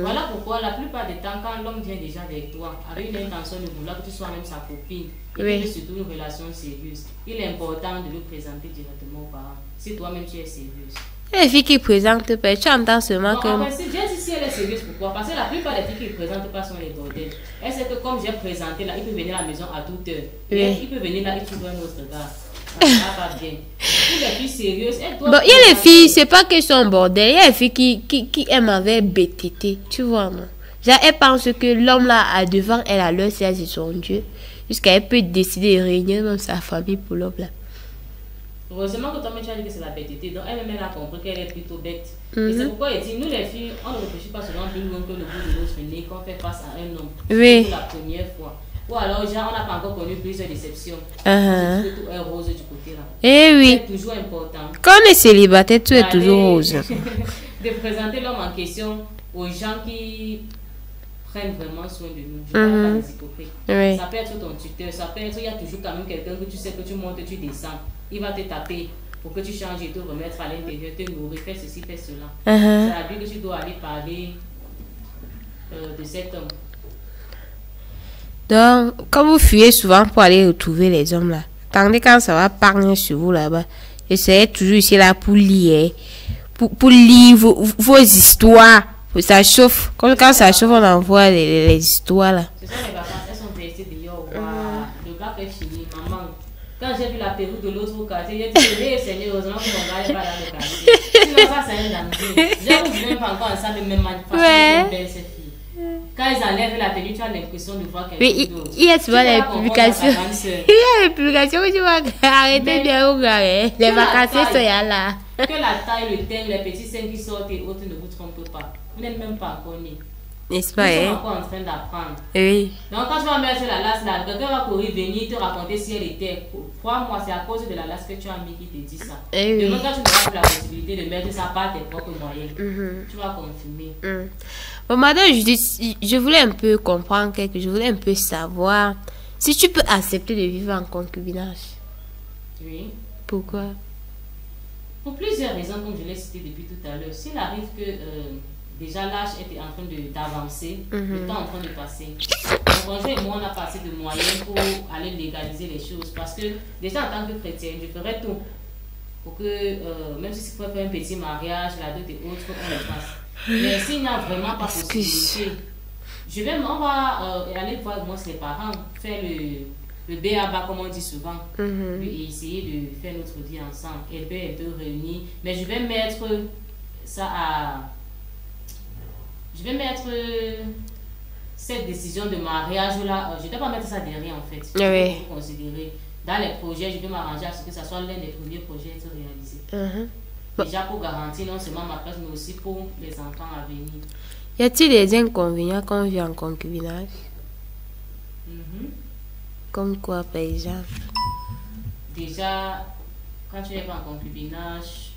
[SPEAKER 2] Voilà pourquoi la plupart des temps, quand l'homme vient déjà avec toi, avec une intention de vouloir que tu sois même sa copine, et que surtout une relation sérieuse, il est important de le présenter directement aux parents. Si toi-même tu es sérieuse.
[SPEAKER 1] Les filles qui présentent pas, tu entends seulement
[SPEAKER 2] non,
[SPEAKER 1] que...
[SPEAKER 2] En fait, si elle est sérieuse, pourquoi? Parce que la plupart des filles qui ne présentent pas sont les bordels. Elle sait que comme j'ai présenté là, il peut venir à la maison à toute heure. Il peut venir là et trouver un autre gars. Ça va pas bien. Pour les filles sérieuses, elles doivent...
[SPEAKER 1] Bon, il y a les filles, c'est pas qu'elles sont bordel. Il y a les filles qui aiment avec BTT, tu vois, non? Genre, elles pensent que l'homme là, à devant, elle a leur c'est son Dieu. Jusqu'à elle peut décider de régner même sa famille pour l'homme là.
[SPEAKER 2] Heureusement que toi-même tu as dit que c'est la bêteté, donc elle-même elle a compris qu'elle est plutôt bête. Et c'est pourquoi elle dit, nous les filles, on ne réfléchit pas souvent plus loin que le bout de notre nez quand on fait face à un homme.
[SPEAKER 1] Oui.
[SPEAKER 2] Pour la première fois. Ou alors, genre, on n'a pas encore connu plusieurs déceptions. Tout est rose du côté là.
[SPEAKER 1] Eh oui.
[SPEAKER 2] C'est toujours important.
[SPEAKER 1] Quand on est célibataire, tout est toujours rose.
[SPEAKER 2] De présenter l'homme en question aux gens qui prennent vraiment soin de nous. Je parle pas des hypocrites.
[SPEAKER 1] Oui.
[SPEAKER 2] Ça peut être ton tuteur, ça peut être, il y a toujours quand même quelqu'un que tu sais que tu montes, tu descends. Il va te taper pour que tu changes et te remettre à l'intérieur, te nourrir, faire ceci, faire cela. C'est à lui que tu dois aller parler de cet homme.
[SPEAKER 1] Donc, quand vous fuyez souvent pour aller retrouver les hommes là, attendez quand ça va parler sur vous là-bas. Essayez toujours ici là pour lire, pour lire vos histoires. Ça chauffe. Comme quand ça chauffe, on envoie les histoires là.
[SPEAKER 2] Ce sont les vacances, elles sont restées dehors. Le bac est fini, maman. Quand j'ai vu la perruque de l'autre quartier, j'ai dit, hé Seigneur, heureusement que mon gars n'est pas dans le quartier. Sinon, ça, c'est un danger. J'ai vu même pas encore ensemble, même façon de belle cette fille. Quand ils enlèvent la tenue, tu as l'impression de voir quelque chose d'autre.
[SPEAKER 1] Il y a souvent les publications. Il y a les publications où tu vas arrêter bien au gars. Les vacances sont là.
[SPEAKER 2] Que la taille, le teint, les petits seins qui sortent et autres ne vous trompent pas. Vous n'êtes même pas encore nés.
[SPEAKER 1] N'est-ce pas,
[SPEAKER 2] Ils sont encore en train d'apprendre.
[SPEAKER 1] Oui.
[SPEAKER 2] Donc quand tu vas mettre la lasse là, quelqu'un va courir venir te raconter si elle était. Crois-moi, c'est à cause de la lasse que tu as mis qui te dit ça. Demain quand tu n'auras plus la possibilité de mettre ça par tes propres moyens, tu vas confirmer.
[SPEAKER 1] Bon, madame, je voulais un peu comprendre quelque chose. Je voulais un peu savoir si tu peux accepter de vivre en concubinage.
[SPEAKER 2] Oui.
[SPEAKER 1] Pourquoi?
[SPEAKER 2] Pour plusieurs raisons, comme je l'ai cité depuis tout à l'heure. S'il arrive que déjà l'âge était en train d'avancer, le temps est en train de passer. Mon conjoint et moi, on a passé de moyens pour aller légaliser les choses. Parce que déjà en tant que chrétien, je ferais tout pour que, même si c'est pour faire un petit mariage, la dot et autres, on le fasse. Mais s'il n'y a vraiment pas possibilité, on va aller voir moi, les parents, faire le B.A.B.A. comme on dit souvent, et essayer de faire notre vie ensemble. Elle peut être réunie, mais je vais mettre ça à... Je vais mettre cette décision de mariage là, je ne vais pas mettre ça derrière en fait. Je vais considérer. Dans les projets, je vais m'arranger à ce que ça soit l'un des premiers projets à être réalisés. Déjà pour garantir non seulement ma place, mais aussi pour les enfants à venir.
[SPEAKER 1] Y a-t-il des inconvénients quand on vit en concubinage? Comme quoi, par exemple? Déjà,
[SPEAKER 2] quand tu n'es pas en concubinage,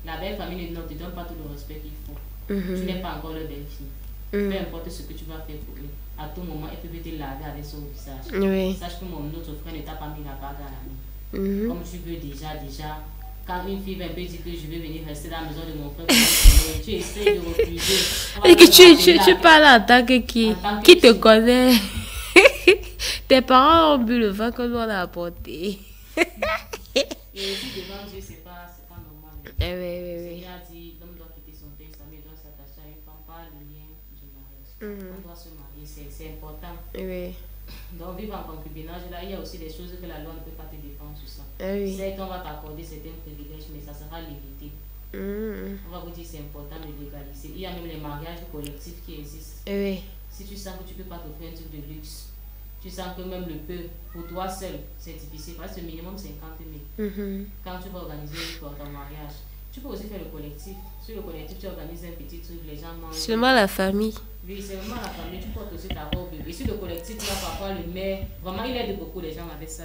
[SPEAKER 2] la belle famille ne te donne pas tout le respect qu'il faut. Tu n'es pas encore leur belle-fille. Peu importe ce que tu vas faire pour eux, à tout moment, elle peut te laver avec son visage. Sache que notre frère ne t'a pas mis la bague à la main. Comme tu veux déjà, quand une fille vient dire que je vais venir rester dans la maison de mon frère, tu essaies de refuser.
[SPEAKER 1] Et que tu parles en tant que qui? Qui te connaît? Tes parents ont bu le vin que nous on a apporté.
[SPEAKER 2] Et aussi devant Dieu, c'est pas normal.
[SPEAKER 1] Oui.
[SPEAKER 2] Il a dit, l'homme doit quitter son père, sa mère doit s'attacher à une femme par le lien du mariage. On doit se marier, c'est important.
[SPEAKER 1] Oui.
[SPEAKER 2] Donc vivre en concubinage, là, il y a aussi des choses que la loi ne peut pas te défendre sur ça.
[SPEAKER 1] Certes,
[SPEAKER 2] on va t'accorder certains privilèges, mais ça sera limité. On va vous dire c'est important de légaliser. Il y a même les mariages collectifs qui existent. Si tu sens que tu ne peux pas t'offrir un truc de luxe, tu sens que même le peu, pour toi seul, c'est difficile, parce que minimum 50 000. Quand tu vas organiser ton mariage, tu peux aussi faire le collectif. Sur le collectif, tu organises un petit truc, les gens mangent.
[SPEAKER 1] Seulement la famille.
[SPEAKER 2] Oui, c'est vraiment la famille, tu portes aussi ta robe. Et sur le collectif, là, parfois le maire, vraiment il aide beaucoup les gens avec ça.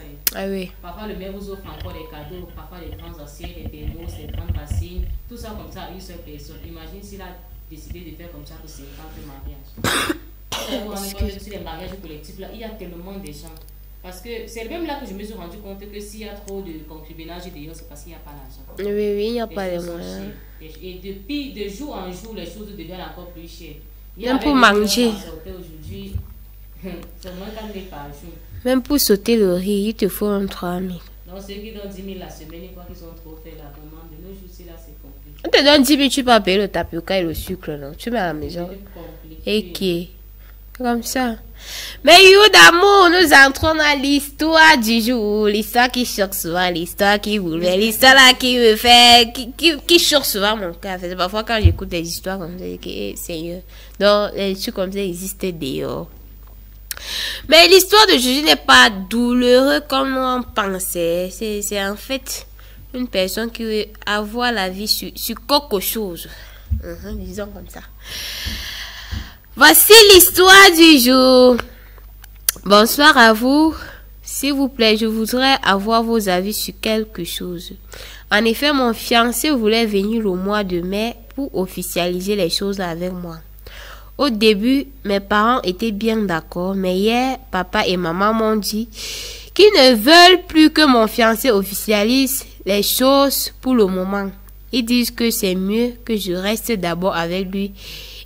[SPEAKER 2] Parfois le maire vous offre encore des cadeaux, parfois des grands assiettes, des thermos, des grandes bassines, tout ça comme ça à une seule personne. Imagine s'il a décidé de faire comme ça pour 50 mariages. Sur les mariages collectifs, là, il y a tellement de gens. Parce que c'est même là que je me suis rendu compte que s'il y a trop de concubinage d'ailleurs, c'est parce qu'il n'y a pas l'argent.
[SPEAKER 1] Oui, il n'y a pas les moyens.
[SPEAKER 2] Et depuis, de jour en jour, les choses deviennent encore plus chères.
[SPEAKER 1] Même pour manger.
[SPEAKER 2] Aujourd'hui, c'est moins qu'un par jour.
[SPEAKER 1] Même pour sauter le riz, il te faut un 3 000.
[SPEAKER 2] Donc ceux qui donnent 10 000 la semaine, ils croient qu'ils ont trop fait la demande. De nos jours, c'est là, c'est compliqué.
[SPEAKER 1] On te donne 10 000, tu peux payer le tapioca et le sucre, non? Tu mets à la maison. Et qui? Comme ça. Mais you d'amour, nous entrons dans l'histoire du jour. L'histoire qui choque souvent, l'histoire qui bouleverse, l'histoire là qui me fait, qui choque souvent mon cœur. Parfois quand j'écoute des histoires comme ça, je dis, Seigneur. Donc, les trucs comme ça existent dehors. Mais l'histoire de Jésus n'est pas douloureuse comme on pensait. C'est en fait une personne qui veut avoir la vie sur quelque chose. Disons comme ça. Voici l'histoire du jour. Bonsoir à vous. S'il vous plaît, je voudrais avoir vos avis sur quelque chose. En effet, mon fiancé voulait venir le mois de mai pour officialiser les choses avec moi. Au début, mes parents étaient bien d'accord, mais hier, papa et maman m'ont dit qu'ils ne veulent plus que mon fiancé officialise les choses pour le moment. Ils disent que c'est mieux que je reste d'abord avec lui.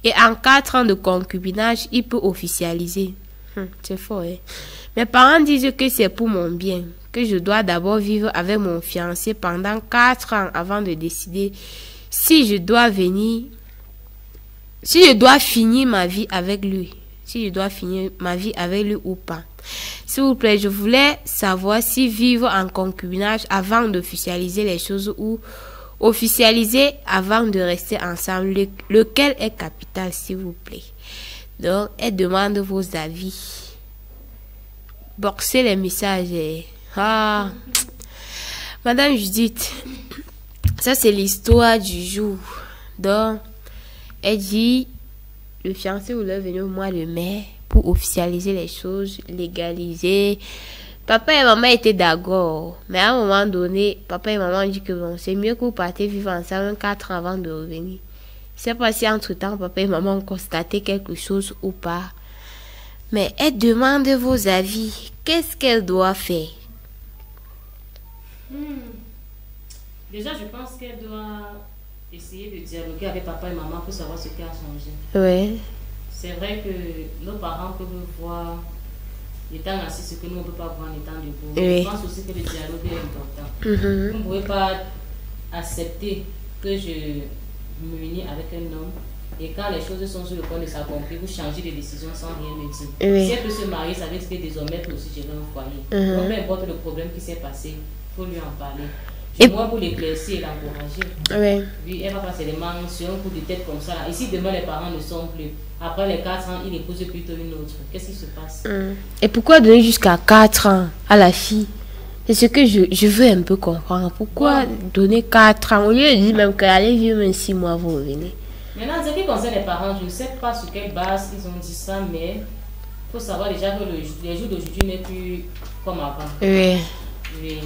[SPEAKER 1] Et en 4 ans de concubinage, il peut officialiser. C'est fort, hein? Mes parents disent que c'est pour mon bien, que je dois d'abord vivre avec mon fiancé pendant 4 ans avant de décider si je dois finir ma vie avec lui. Si je dois finir ma vie avec lui ou pas. S'il vous plaît, je voulais savoir si vivre en concubinage avant d'officialiser les choses ou officialiser avant de rester ensemble, lequel est capital, s'il vous plaît. Donc, elle demande vos avis. Boxez les messages. Ah, Madame Judith, ça c'est l'histoire du jour. Donc, elle dit, le fiancé voulait venir au mois de mai pour officialiser les choses, légaliser. Papa et maman étaient d'accord. Mais à un moment donné, papa et maman ont dit que bon, c'est mieux que vous partez vivre ensemble 4 ans avant de revenir. Je ne sais pas si entre-temps, papa et maman ont constaté quelque chose ou pas. Mais elle demande vos avis. Qu'est-ce qu'elle doit faire?
[SPEAKER 2] Déjà, je pense qu'elle doit essayer de dialoguer avec papa et maman pour savoir ce qui a changé.
[SPEAKER 1] Oui.
[SPEAKER 2] C'est vrai que nos parents peuvent voir l'étant assis ce que nous on ne peut pas voir en étant debout.
[SPEAKER 1] Oui.
[SPEAKER 2] Je pense aussi que le dialogue est important. Vous ne pouvez pas accepter que je m'unis avec un homme et quand les choses sont sur le point de s'accomplir, vous changez de décision sans rien me dire.
[SPEAKER 1] Oui.
[SPEAKER 2] Si elle peut se marier, ça veut dire que désormais elle peut aussi gérer un foyer. Donc, peu importe le problème qui s'est passé, il faut lui en parler. Et moi, pour l'éclaircir et l'encourager.
[SPEAKER 1] Oui.
[SPEAKER 2] Puis elle va pas seulement sur un coup de tête comme ça. Et si demain les parents ne sont plus, après les 4 ans, il épouse plutôt une autre. Qu'est-ce qui se passe?
[SPEAKER 1] Et pourquoi donner jusqu'à 4 ans à la fille? C'est ce que je veux un peu comprendre. Pourquoi donner 4 ans? Au lieu de dire même qu'allez vivre même 6 mois, vous revenez.
[SPEAKER 2] Maintenant, ce qui concerne les parents, je ne sais pas sur quelle base ils ont dit ça, mais il faut savoir déjà que les jours d'aujourd'hui n'est plus comme avant.
[SPEAKER 1] Oui.
[SPEAKER 2] Oui.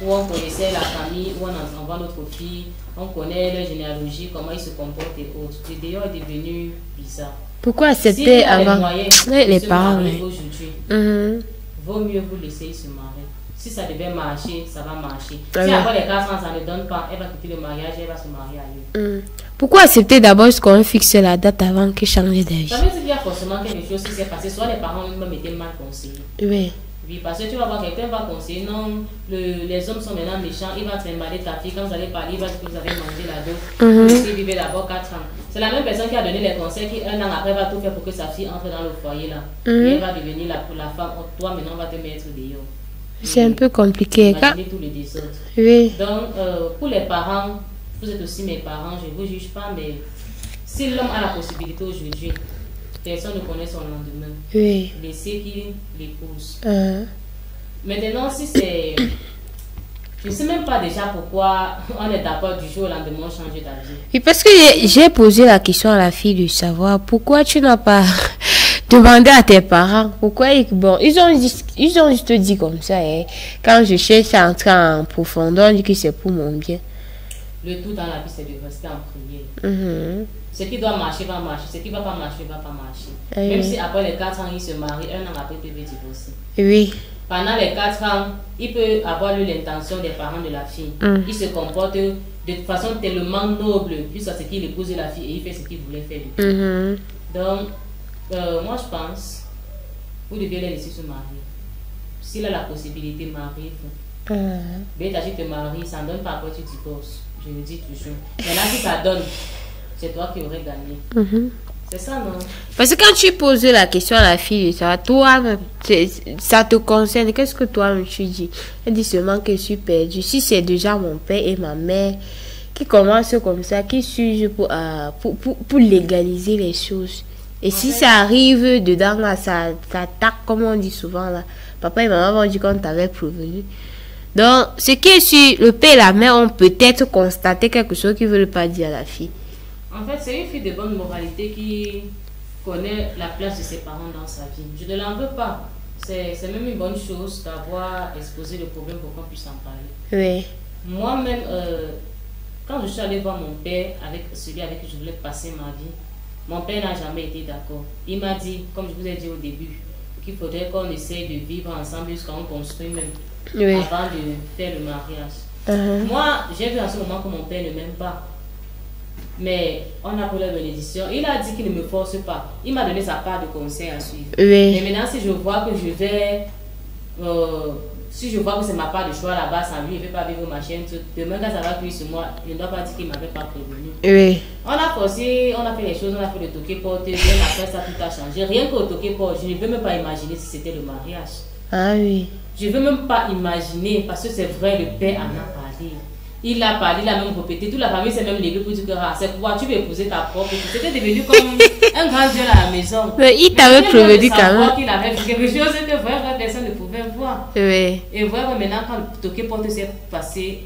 [SPEAKER 2] Où on connaissait la famille, où on envoie notre fille, on connaît leur généalogie, comment ils se comportent et autres. Le dehors est devenu bizarre.
[SPEAKER 1] Pourquoi accepter avant les parents?
[SPEAKER 2] Aujourd'hui, vaut mieux vous laisser se marier. Si ça devait marcher, ça va marcher. Si après les 4 ans, ça ne donne pas, elle va quitter le mariage, elle va se marier ailleurs.
[SPEAKER 1] Pourquoi accepter d'abord qu'on fixe la date avant que changer d'avis?
[SPEAKER 2] Ça veut dire qu'il y a forcément quelque chose qui s'est passé. Soit les parents eux-mêmes étaient mal conseillés.
[SPEAKER 1] Oui.
[SPEAKER 2] Oui, parce que tu vas voir, quelqu'un va conseiller, non, les hommes sont maintenant méchants, il va trimballer ta fille, quand vous allez parler, il va dire que vous avez mangé la dot, vous vivez d'abord 4 ans. C'est la même personne qui a donné les conseils qui, un an après, va tout faire pour que sa fille entre dans le foyer là. Et elle va devenir la femme, toi maintenant, on va te mettre dehors.
[SPEAKER 1] C'est un peu compliqué.
[SPEAKER 2] Imaginez tout le désordre.
[SPEAKER 1] Oui.
[SPEAKER 2] Donc, pour les parents, vous êtes aussi mes parents, je ne vous juge pas, mais si l'homme a la possibilité aujourd'hui, personne ne connaît son lendemain.
[SPEAKER 1] Oui.
[SPEAKER 2] Laissez qu'il l'épouse. Maintenant, si c'est... Je ne sais même pas déjà pourquoi on est d'accord du jour au lendemain, on change d'avis.
[SPEAKER 1] Oui, parce que j'ai posé la question à la fille de savoir pourquoi tu n'as pas demandé à tes parents. Pourquoi bon, ils ont juste dit comme ça. Hein. Quand je cherche à entrer en profondeur, on dit que c'est pour mon bien.
[SPEAKER 2] Le tout dans la vie, c'est de rester en prière. Ce qui doit marcher va marcher, ce qui ne va pas marcher va pas marcher. Même si après les 4 ans, il se marie, un an après, il peut divorcer.
[SPEAKER 1] Oui.
[SPEAKER 2] Pendant les 4 ans, il peut avoir eu l'intention des parents de la fille. Il se comporte de façon tellement noble, jusqu'à ce qu'il épouse la fille et il fait ce qu'il voulait faire. Donc, moi je pense, vous devez les laisser se marier. S'il a la possibilité, mariez-vous. Mais tu te maries, ça ne donne pas après tu divorces. Je le dis toujours. Mais là, si ça donne, c'est toi qui aurais gagné. C'est ça, non? Parce
[SPEAKER 1] que quand tu poses la question à la fille, ça, toi, ça te concerne. Qu'est-ce que toi, tu dis? Elle dit seulement que je suis perdue. Si c'est déjà mon père et ma mère qui commencent comme ça, qui suis-je pour légaliser les choses? Et si ça arrive dedans, là, ça tape, comme on dit souvent, là. Papa et maman vont dire qu'on t'avait prévenu. Donc, ce qui est sûr, le père et la mère ont peut-être constaté quelque chose qu'ils ne veulent pas dire à la fille.
[SPEAKER 2] En fait, c'est une fille de bonne moralité qui connaît la place de ses parents dans sa vie. Je ne l'en veux pas. c'est même une bonne chose d'avoir exposé le problème pour qu'on puisse en parler.
[SPEAKER 1] Oui.
[SPEAKER 2] Moi-même, quand je suis allée voir mon père avec celui avec qui je voulais passer ma vie, mon père n'a jamais été d'accord. Il m'a dit, comme je vous ai dit au début, qu'il faudrait qu'on essaye de vivre ensemble jusqu'à on construit même,
[SPEAKER 1] Oui.
[SPEAKER 2] avant de faire le mariage. Moi, j'ai vu en ce moment que mon père ne m'aime pas. Mais on a pris la bénédiction. Il a dit qu'il ne me force pas. Il m'a donné sa part de conseil à suivre.
[SPEAKER 1] Oui.
[SPEAKER 2] Mais maintenant, si je vois que je vais... si je vois que c'est ma part de choix là-bas, sans lui, il ne veut pas vivre ma chaîne, demain quand ça va cuire sur moi, je ne dois pas dire qu'il ne m'avait pas prévenu.
[SPEAKER 1] Oui.
[SPEAKER 2] On a forcé, on a fait les choses, on a fait le toqué porte, bien après ça, tout a changé. Rien qu'au toqué porte, je ne peux même pas imaginer si c'était le mariage.
[SPEAKER 1] Ah oui.
[SPEAKER 2] Je ne veux même pas imaginer, parce que c'est vrai, le père en a parlé. Il a parlé, il a même répété. Toute la famille s'est même levée pour dire que c'est pourquoi tu veux épouser ta propre fille. C'était devenu comme un grand dieu à la maison.
[SPEAKER 1] Mais il t'avait prévenu quand même.
[SPEAKER 2] Qu'il avait fait quelque chose que vraie personne ne pouvait voir.
[SPEAKER 1] Oui.
[SPEAKER 2] Et vraiment, maintenant, quand Toké Porte s'est passé,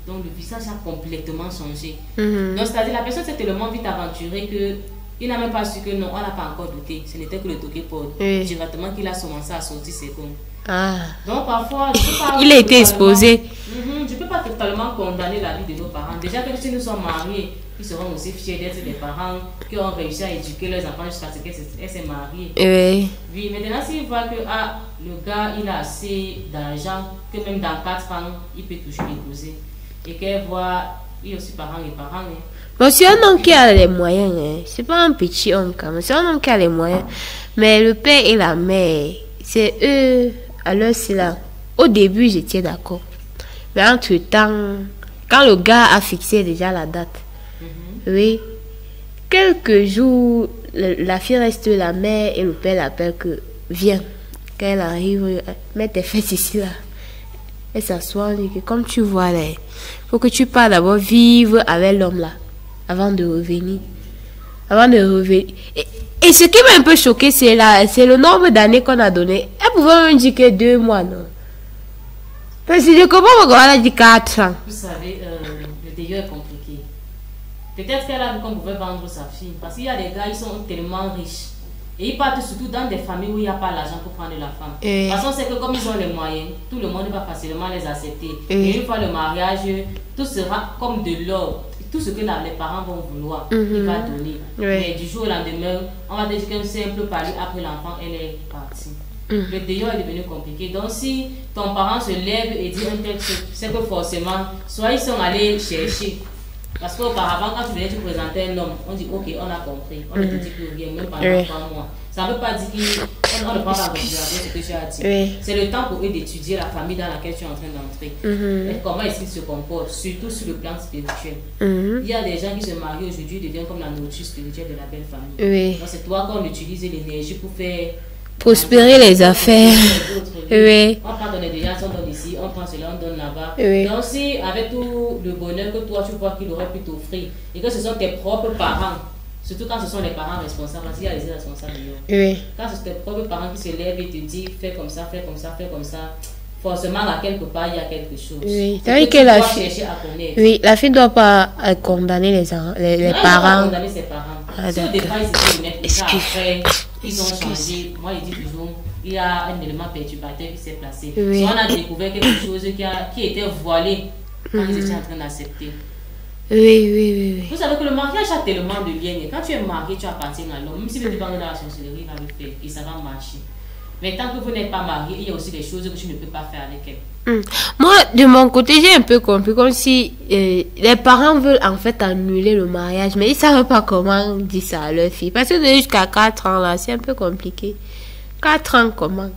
[SPEAKER 2] donc le visage a complètement changé. Donc, c'est-à-dire, la personne s'est tellement vite aventurée que il n'a même pas su que non, on n'a pas encore douté. Ce n'était que le Toké Porte. Directement qu'il a commencé à sortir ses comptes.
[SPEAKER 1] Ah.
[SPEAKER 2] Donc parfois, je peux pas
[SPEAKER 1] il a été exposé.
[SPEAKER 2] Je ne peux pas totalement condamner la vie de nos parents. Déjà que si nous sommes mariés, ils seront aussi fiers d'être des parents qui ont réussi à éduquer leurs enfants jusqu'à ce qu'elle s'est mariée.
[SPEAKER 1] Oui.
[SPEAKER 2] Oui, maintenant s'ils voient que le gars il a assez d'argent, que même dans 4 ans, il peut toujours l'épouser. Et qu'elle voit, il est aussi parent et parent.
[SPEAKER 1] Bon, c'est un homme qui a les moyens. Hein. C'est pas un petit homme quand même. C'est un homme qui a les moyens. Mais le père et la mère, c'est eux. Alors, c'est là. Au début, j'étais d'accord. Mais entre-temps, quand le gars a fixé déjà la date, oui, quelques jours, la fille reste la mère et le père l'appelle que viens. Quand elle arrive, mets tes fesses ici là. Elle s'assoit, elle dit que comme tu vois là, il faut que tu parles d'abord vivre avec l'homme là, avant de revenir. Avant de revenir. Et ce qui m'a un peu choqué, c'est le nombre d'années qu'on a donné. Elle pouvait même dire que 2 mois, non? Parce que je comprends pourquoi elle a dit 4 ans.
[SPEAKER 2] Vous savez, le délire est compliqué. Peut-être qu'elle a vu qu'on pouvait vendre sa fille. Parce qu'il y a des gars, ils sont tellement riches. Et ils partent surtout dans des familles où il n'y a pas l'argent pour prendre la femme. De toute façon, c'est que comme ils ont les moyens, tout le monde va facilement les accepter. Et une fois le mariage, tout sera comme de l'or. Tout ce que les parents vont vouloir, il va donner. Mais du jour au lendemain, on va dire qu'un simple pari après l'enfant, elle est partie. Le délire est devenu compliqué. Donc si ton parent se lève et dit un tel truc, c'est que forcément, soit ils sont allés chercher. Parce qu'auparavant, quand tu venais, tu présentais un homme, on dit ok, on a compris, on ne te dit plus rien, même pendant 3 mois. Ça ne veut pas dire qu'on ne prend pas en considération ce que tu as dit. C'est le temps pour eux d'étudier la famille dans laquelle tu es en train d'entrer. Et comment est-ce qu'ils se comportent, surtout sur le plan spirituel. Il y a des gens qui se marient aujourd'hui, deviennent comme la nourriture spirituelle de la belle famille. Donc c'est toi qu'on utilise l'énergie pour faire
[SPEAKER 1] prospérer les affaires.
[SPEAKER 2] Oui. On prend donner des gens, on donne ici, on prend cela, on donne là-bas. Donc si avec tout le bonheur que toi tu vois qu'il aurait pu t'offrir et que ce sont tes propres parents, surtout quand ce sont les parents responsables, parce qu'il y a les responsables. Quand ce sont tes propres parents qui se lèvent et te disent fais comme ça, fais comme ça, fais comme ça, forcément à quelque part il y a quelque chose.
[SPEAKER 1] Oui, c'est-à-dire que la fille, la fille ne doit pas condamner les parents.
[SPEAKER 2] Condamner ses parents. Si au départ ils étaient honnêtes, après ils ont changé. Moi je dis toujours, il y a un élément perturbateur qui s'est placé. Si on a découvert quelque chose qui était voilé quand ils étaient en train d'accepter.
[SPEAKER 1] Oui.
[SPEAKER 2] Vous savez que le mariage a tellement de liens. Quand tu es marié, tu appartiens à l'homme. Même si le dépend de la sorcellerie, il va le faire et ça va marcher. Mais tant que vous n'êtes pas marié, il y a aussi des choses que tu ne peux pas faire avec elle.
[SPEAKER 1] Moi, de mon côté, j'ai un peu compris comme si les parents veulent en fait annuler le mariage, mais ils ne savent pas comment dire ça à leur fille. Parce que jusqu'à 4 ans, là, c'est un peu compliqué. 4 ans, comment?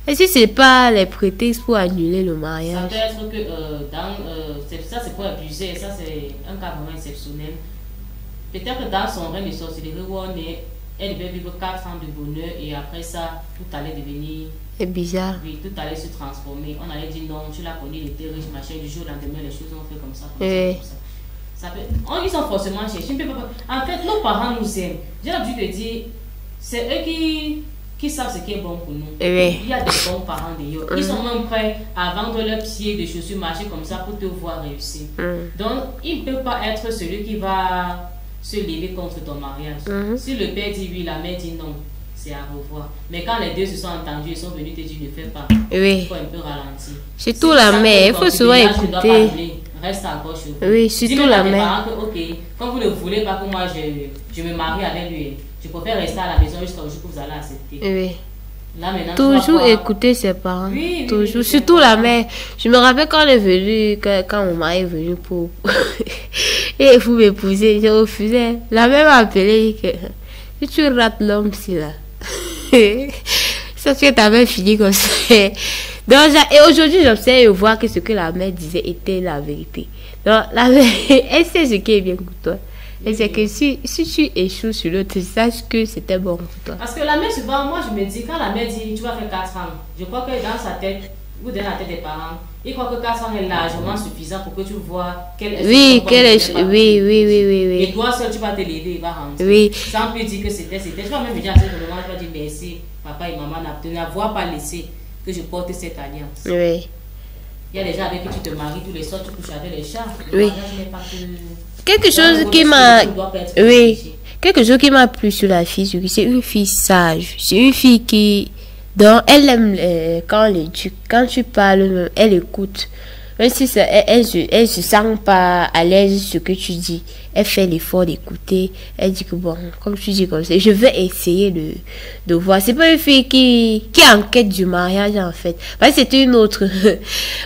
[SPEAKER 1] Et si ce n'est pas les prétextes pour annuler le mariage?
[SPEAKER 2] Ça peut être que ça c'est pour abuser, ça c'est un cas vraiment exceptionnel. Peut-être que dans son règne de sorcellerie où on est, elle devait vivre 4 ans de bonheur et après ça, tout allait devenir...
[SPEAKER 1] C'est bizarre.
[SPEAKER 2] Oui, tout allait se transformer. On allait dire non, tu l'as connu, il était riche, machin, du jour au lendemain, les choses ont fait comme ça, ça peut... Ils sont forcément cherchés. En fait, nos parents nous aiment. J'ai l'habitude de dire, c'est eux qui savent ce qui est bon pour nous. Il y a des bons parents d'ailleurs. Ils sont même prêts à vendre leurs pieds de chaussures marcher comme ça pour te voir réussir. Donc, il ne peut pas être celui qui va se lever contre ton mariage. Si le père dit oui, la mère dit non, c'est à revoir. Mais quand les deux se sont entendus, ils sont venus te dire ne fais pas.
[SPEAKER 1] Oui.
[SPEAKER 2] Il faut un peu ralentir.
[SPEAKER 1] Surtout la mère, il faut souvent écouter.
[SPEAKER 2] Reste encore chez vous.
[SPEAKER 1] Oui, surtout la mère.
[SPEAKER 2] Ok, quand vous ne voulez pas que moi je me marie avec lui, je préfère rester à la maison jusqu'au jour que vous allez accepter.
[SPEAKER 1] Oui.
[SPEAKER 2] Là, maintenant,
[SPEAKER 1] toujours écouter ses parents.
[SPEAKER 2] Oui,
[SPEAKER 1] toujours. Surtout la mère. Je me rappelle quand on est venu, quand mon mari est venu pour. Et vous m'épouser, j'ai refusé. La mère m'a appelé que si tu rates l'homme, si là. Sauf que ta mère finit comme ça. Donc, et aujourd'hui, j'observe et vois que ce que la mère disait était la vérité. Donc, la mère, elle sait ce qui est bien pour toi. Et c'est que si tu échoues sur l'autre, sache que c'était bon pour toi.
[SPEAKER 2] Parce que la mère, souvent, moi, je me dis, quand la mère dit, tu vas faire 4 ans, je crois que dans sa tête, ou dans la tête des parents, il croit que 4 ans est largement suffisant pour que tu vois quelle est
[SPEAKER 1] oui.
[SPEAKER 2] Et toi seul, tu vas te lever, il va rentrer.
[SPEAKER 1] Oui.
[SPEAKER 2] Sans plus dire que c'était. Tu vas même venir à ce moment, tu vas dire merci, papa et maman, de n'avoir pas laissé que je porte cette alliance.
[SPEAKER 1] Oui.
[SPEAKER 2] Il y a des gens avec qui tu te maries tous les soirs, tu couches avec les chats.
[SPEAKER 1] Oui. Quelque chose qui m'a plu sur la fille, c'est une fille sage. C'est une fille qui, donc elle aime quand tu parles, elle écoute. Même si elle se sent pas à l'aise ce que tu dis, elle fait l'effort d'écouter. Elle dit que bon, comme tu dis comme ça, je vais essayer de voir. C'est pas une fille qui est en quête du mariage en fait. Parce que c'est une autre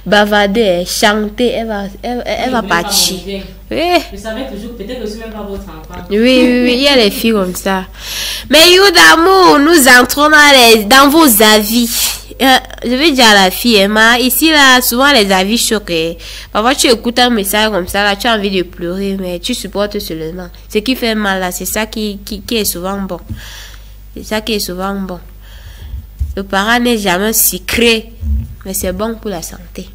[SPEAKER 1] bavarder, chanter, elle va partir. Oui.
[SPEAKER 2] Je savais toujours, peut-être aussi même pas votre enfant.
[SPEAKER 1] Oui, il y a les filles comme ça. Mais you d'amour, nous entrons dans vos avis. Je vais dire à la fille, Emma, ici là, souvent les avis choquent. Parfois tu écoutes un message comme ça, là, tu as envie de pleurer, mais tu supportes seulement. Ce qui fait mal là, c'est ça qui est souvent bon. C'est ça qui est souvent bon. Le parent n'est jamais secret, mais c'est bon pour la santé.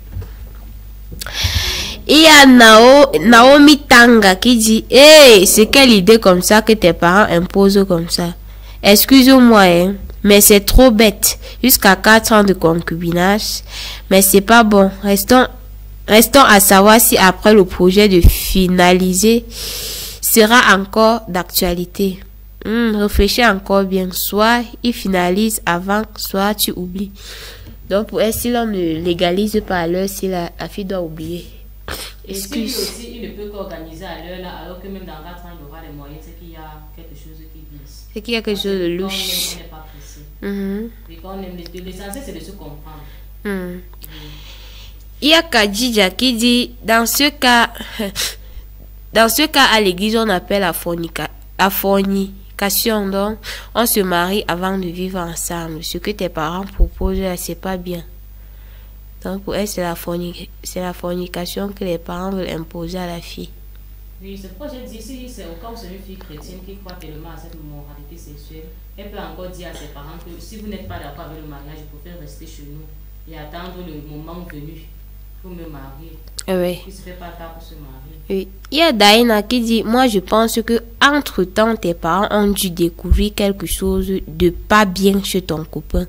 [SPEAKER 1] Il y a Naomi Tanga qui dit, hey, c'est quelle idée comme ça que tes parents imposent comme ça. Excuse-moi, hein. Mais c'est trop bête. Jusqu'à 4 ans de concubinage. Mais c'est pas bon. Restons à savoir si après le projet de finaliser sera encore d'actualité. Réfléchis encore bien. Soit il finalise avant, soit tu oublies. Donc pour elle, si l'homme ne légalise pas à l'heure, si la fille doit oublier.
[SPEAKER 2] Excuse. Et si aussi, il ne peut qu'organiser à l'heure là, alors que même dans 4 ans, il aura les moyens, c'est qu'il y a quelque chose qui glisse.
[SPEAKER 1] C'est qu'il y a quelque chose de louche.
[SPEAKER 2] Et quand on aime l'essentiel, c'est de se comprendre.
[SPEAKER 1] Il y a Kadija qui dit, dans ce cas à l'église, on appelle la fornication. Donc, on se marie avant de vivre ensemble. Ce que tes parents proposent, c'est pas bien. Donc, pour elle, c'est la fornication que les parents veulent imposer à la fille.
[SPEAKER 2] Oui, c'est pourquoi j'ai dit, si c'est au cas où c'est une fille chrétienne qui croit tellement à cette moralité sexuelle, elle peut encore dire à ses parents que si vous n'êtes pas d'accord avec le mariage, je préfère rester chez nous et attendre le moment venu pour me marier.
[SPEAKER 1] Oui.
[SPEAKER 2] Il ne se fait pas tard pour se marier.
[SPEAKER 1] Oui. Il y a Daina qui dit, moi je pense que entre-temps, tes parents ont dû découvrir quelque chose de pas bien chez ton copain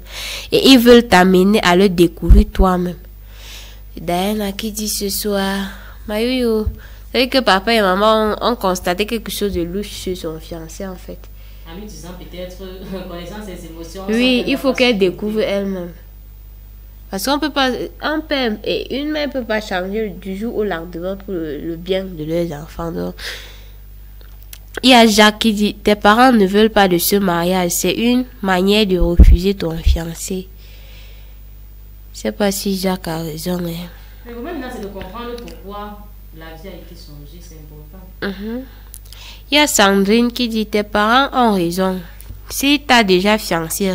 [SPEAKER 1] et ils veulent t'amener à le découvrir toi-même. Daina qui dit ce soir, Mayuyo, c'est que papa et maman ont constaté quelque chose de louche chez son fiancé en fait.
[SPEAKER 2] En lui disant peut-être, connaissant ses émotions.
[SPEAKER 1] Oui, il faut qu'elle découvre elle-même. Parce qu'on peut pas, un père et une mère ne peut pas changer du jour au lendemain pour le bien de leurs enfants. Donc, il y a Jacques qui dit, tes parents ne veulent pas de ce mariage, c'est une manière de refuser ton fiancé. Je sais pas si Jacques a raison.
[SPEAKER 2] Mais le problème là, c'est de comprendre pourquoi la vie a été changée, c'est important.
[SPEAKER 1] Il y a Sandrine qui dit, tes parents ont raison. Si tu as déjà fiancé,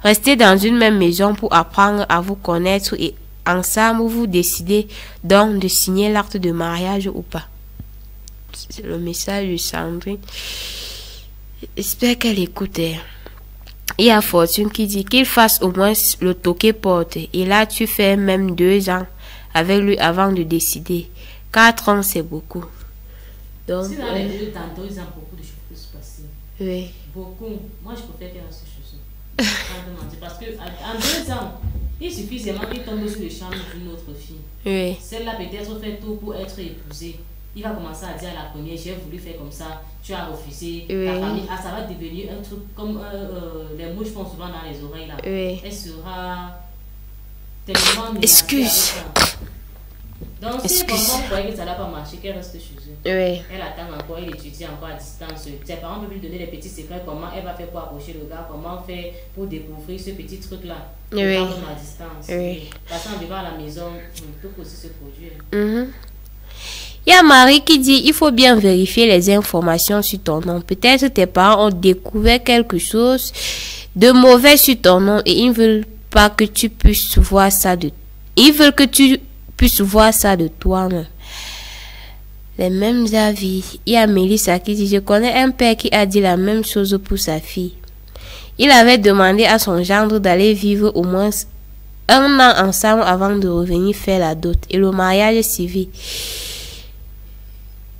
[SPEAKER 1] restez dans une même maison pour apprendre à vous connaître et ensemble vous décidez donc de signer l'acte de mariage ou pas. C'est le message de Sandrine. J'espère qu'elle écoute. Il y a Fortune qui dit qu'il fasse au moins le toqué porte. Et là, tu fais même 2 ans avec lui avant de décider. 4 ans, c'est beaucoup. Donc,
[SPEAKER 2] si dans les 2 ans, ils ont beaucoup de choses qui se passer.
[SPEAKER 1] Oui.
[SPEAKER 2] Beaucoup. Moi, je préfère qu'elle reste chez eux. Parce qu'en 2 ans, il suffit seulement qu'il tombe sur le champ d'une autre fille.
[SPEAKER 1] Oui.
[SPEAKER 2] Celle-là peut-être fait tout pour être épousée. il va commencer à dire à la première, j'ai voulu faire comme ça, tu as refusé,
[SPEAKER 1] Oui.
[SPEAKER 2] ta famille, ça va devenir un truc comme les mouches font souvent dans les oreilles là.
[SPEAKER 1] Oui.
[SPEAKER 2] Elle sera tellement menacée
[SPEAKER 1] Excuse.
[SPEAKER 2] avec ça. Donc si
[SPEAKER 1] Excuse.
[SPEAKER 2] maman croyait que ça n'a pas marché, qu'elle reste chez eux.
[SPEAKER 1] Oui.
[SPEAKER 2] Elle attend encore, elle étudie encore à distance. Ses parents peuvent lui donner des petits secrets, comment elle va faire pour approcher le gars, comment faire pour découvrir ce petit truc-là.
[SPEAKER 1] Oui.
[SPEAKER 2] À distance.
[SPEAKER 1] Oui.
[SPEAKER 2] Parce qu'en vivant à la maison, tout peut aussi se produire.
[SPEAKER 1] Il y a Marie qui dit, il faut bien vérifier les informations sur ton nom. Peut-être tes parents ont découvert quelque chose de mauvais sur ton nom et ils ne veulent pas que tu puisses voir ça de... Ils veulent que tu puisses voir ça de toi-même. Les mêmes avis. Il y a Mélissa qui dit, je connais un père qui a dit la même chose pour sa fille. Il avait demandé à son gendre d'aller vivre au moins 1 an ensemble avant de revenir faire la dot et le mariage civil.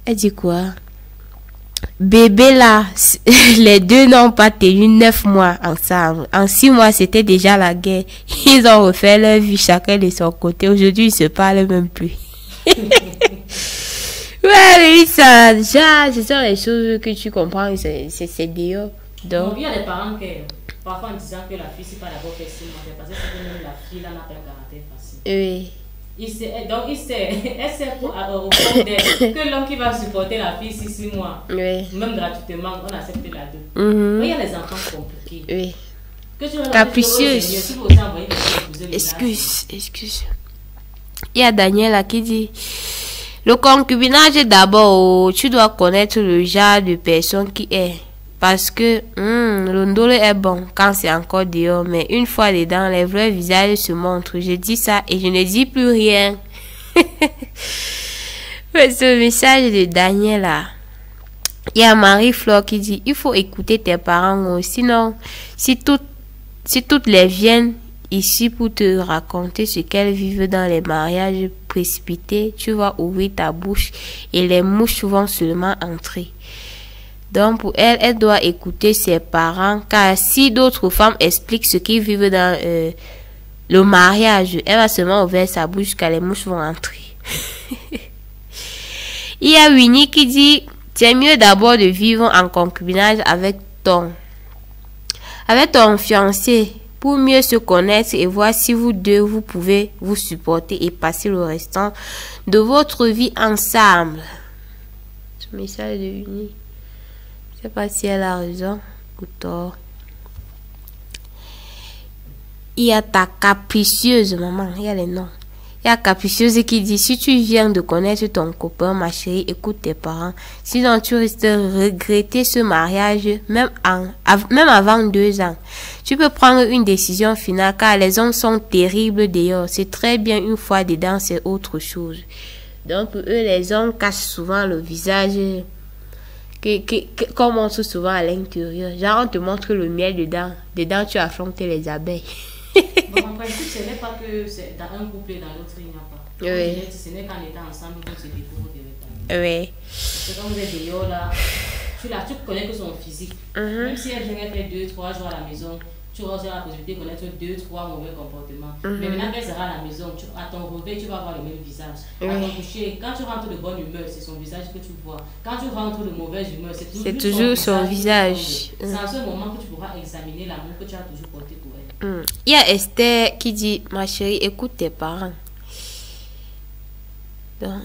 [SPEAKER 1] Elle dit quoi? Bébé là, les deux n'ont pas tenu 9 mois ensemble. En 6 mois, c'était déjà la guerre. Ils ont refait leur vie chacun de son côté. Aujourd'hui, ils se parlent même plus. Ouais, ça, déjà, ce sont les choses que tu comprends. C'est dehors. Donc,
[SPEAKER 2] il y a des parents qui, parfois en disant que la fille, c'est pas d'abord fait 6 mois, c'est parce que même la fille là n'a pas un caractère facile.
[SPEAKER 1] oui.
[SPEAKER 2] Elle sait au fond d'elle que l'homme qui va supporter la fille 6 mois,
[SPEAKER 1] Oui.
[SPEAKER 2] même gratuitement, on accepte la deux. Mais il y a les enfants compliqués.
[SPEAKER 1] Oui.
[SPEAKER 2] Que tu
[SPEAKER 1] Capricieuse. Excuse. Il y a Daniela qui dit, le concubinage d'abord, tu dois connaître le genre de personne qui est. Parce que le ndolo est bon quand c'est encore dehors, mais une fois dedans, les vrais visages se montrent. Je dis ça et je ne dis plus rien. Ce message de Daniela. Il y a Marie-Flore qui dit, il faut écouter tes parents, sinon, si toutes les viennent ici pour te raconter ce qu'elles vivent dans les mariages précipités, tu vas ouvrir ta bouche et les mouches vont seulement entrer. Donc pour elle, elle doit écouter ses parents, car si d'autres femmes expliquent ce qu'ils vivent dans le mariage, elle va seulement ouvrir sa bouche car les mouches vont entrer. Il y a Winnie qui dit, c'est mieux d'abord de vivre en concubinage avec ton fiancé pour mieux se connaître et voir si vous deux vous pouvez vous supporter et passer le restant de votre vie ensemble. Ce message de Winnie. Je ne sais pas si elle a raison ou tort. Il y a ta capricieuse, maman, il y a les noms. Il y a capricieuse qui dit, si tu viens de connaître ton copain, ma chérie, écoute tes parents. Sinon, tu risques de regretter ce mariage, même avant 2 ans. Tu peux prendre une décision finale, car les hommes sont terribles d'ailleurs. C'est très bien une fois dedans, c'est autre chose. Donc, pour eux, les hommes cachent souvent le visage qu'on montre souvent à l'intérieur. Genre, on te montre le miel dedans. Dedans, tu affrontes les abeilles.
[SPEAKER 2] Bon, en principe, ce n'est pas que c'est dans un couple et dans l'autre, il n'y a pas.
[SPEAKER 1] Oui.
[SPEAKER 2] Ce n'est qu'en étant ensemble qu'on se découvre véritablement.
[SPEAKER 1] Oui.
[SPEAKER 2] Parce que quand vous êtes dehors là, tu connais que son physique. Même si elle vient faire 2-3 jours à la maison, tu auras la possibilité de connaître 2-3 mauvais comportements. Mais maintenant qu'elle sera à la maison, à ton réveil, tu vas avoir le même visage. À ton coucher, quand tu rentres de bonne humeur, c'est son visage que tu vois. Quand tu rentres de mauvaise humeur, c'est toujours son visage. C'est à ce moment que tu pourras examiner l'amour que tu as toujours porté pour elle.
[SPEAKER 1] Il y a Esther qui dit, ma chérie, écoute tes parents. Donc,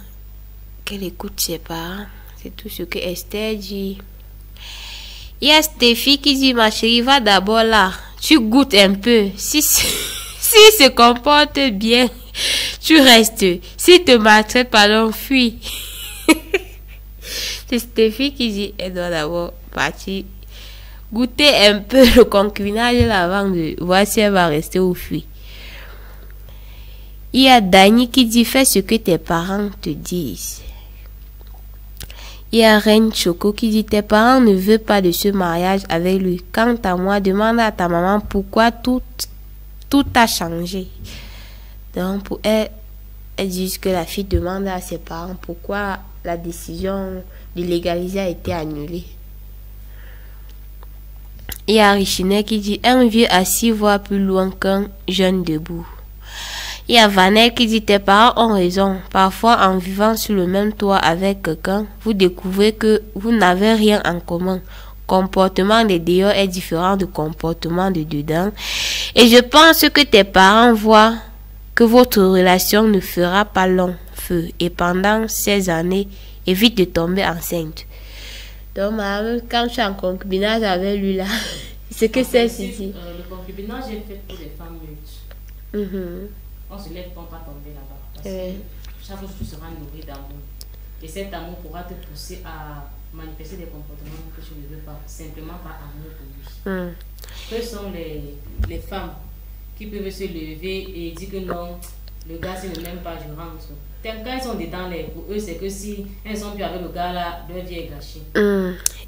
[SPEAKER 1] qu'elle écoute ses parents. C'est tout ce que Esther dit. Il y a Stéphie qui dit, ma chérie, va d'abord là. Tu goûtes un peu. Si se comporte bien, tu restes. Si te maltraite, pardon, fuis. C'est Stéphie qui dit, elle doit d'abord partir. Goûter un peu le concubinage là avant de voir si elle va rester ou fuir. Il y a Dani qui dit, fais ce que tes parents te disent. Il y a Reine Choco qui dit, tes parents ne veulent pas de ce mariage avec lui. Quant à moi, demande à ta maman pourquoi tout a changé. Donc pour elle, elle dit que la fille demande à ses parents pourquoi la décision de légaliser a été annulée. Il y a Richine qui dit, un vieux assis voit plus loin qu'un jeune debout. Il y a Vanel qui dit, tes parents ont raison. Parfois, en vivant sur le même toit avec quelqu'un, vous découvrez que vous n'avez rien en commun. Comportement de dehors est différent du comportement de dedans. Et je pense que tes parents voient que votre relation ne fera pas long feu. Et pendant ces années, évite de tomber enceinte. Donc, quand je suis en concubinage avec lui là, c'est que c'est ici.
[SPEAKER 2] Le concubinage est fait pour les femmes mûres. On se lève pour ne pas tomber là-bas. Parce que chaque jour tu seras nourri d'amour. Et cet amour pourra te pousser à manifester des comportements que tu ne veux pas, simplement par amour pour lui. Quelles sont les femmes qui peuvent se lever et dire que non, le gars s'il ne m'aime pas, je rentre. Quand elles sont dedans, pour eux, c'est que si elles sont plus avec le gars là, leur vie est gâchée.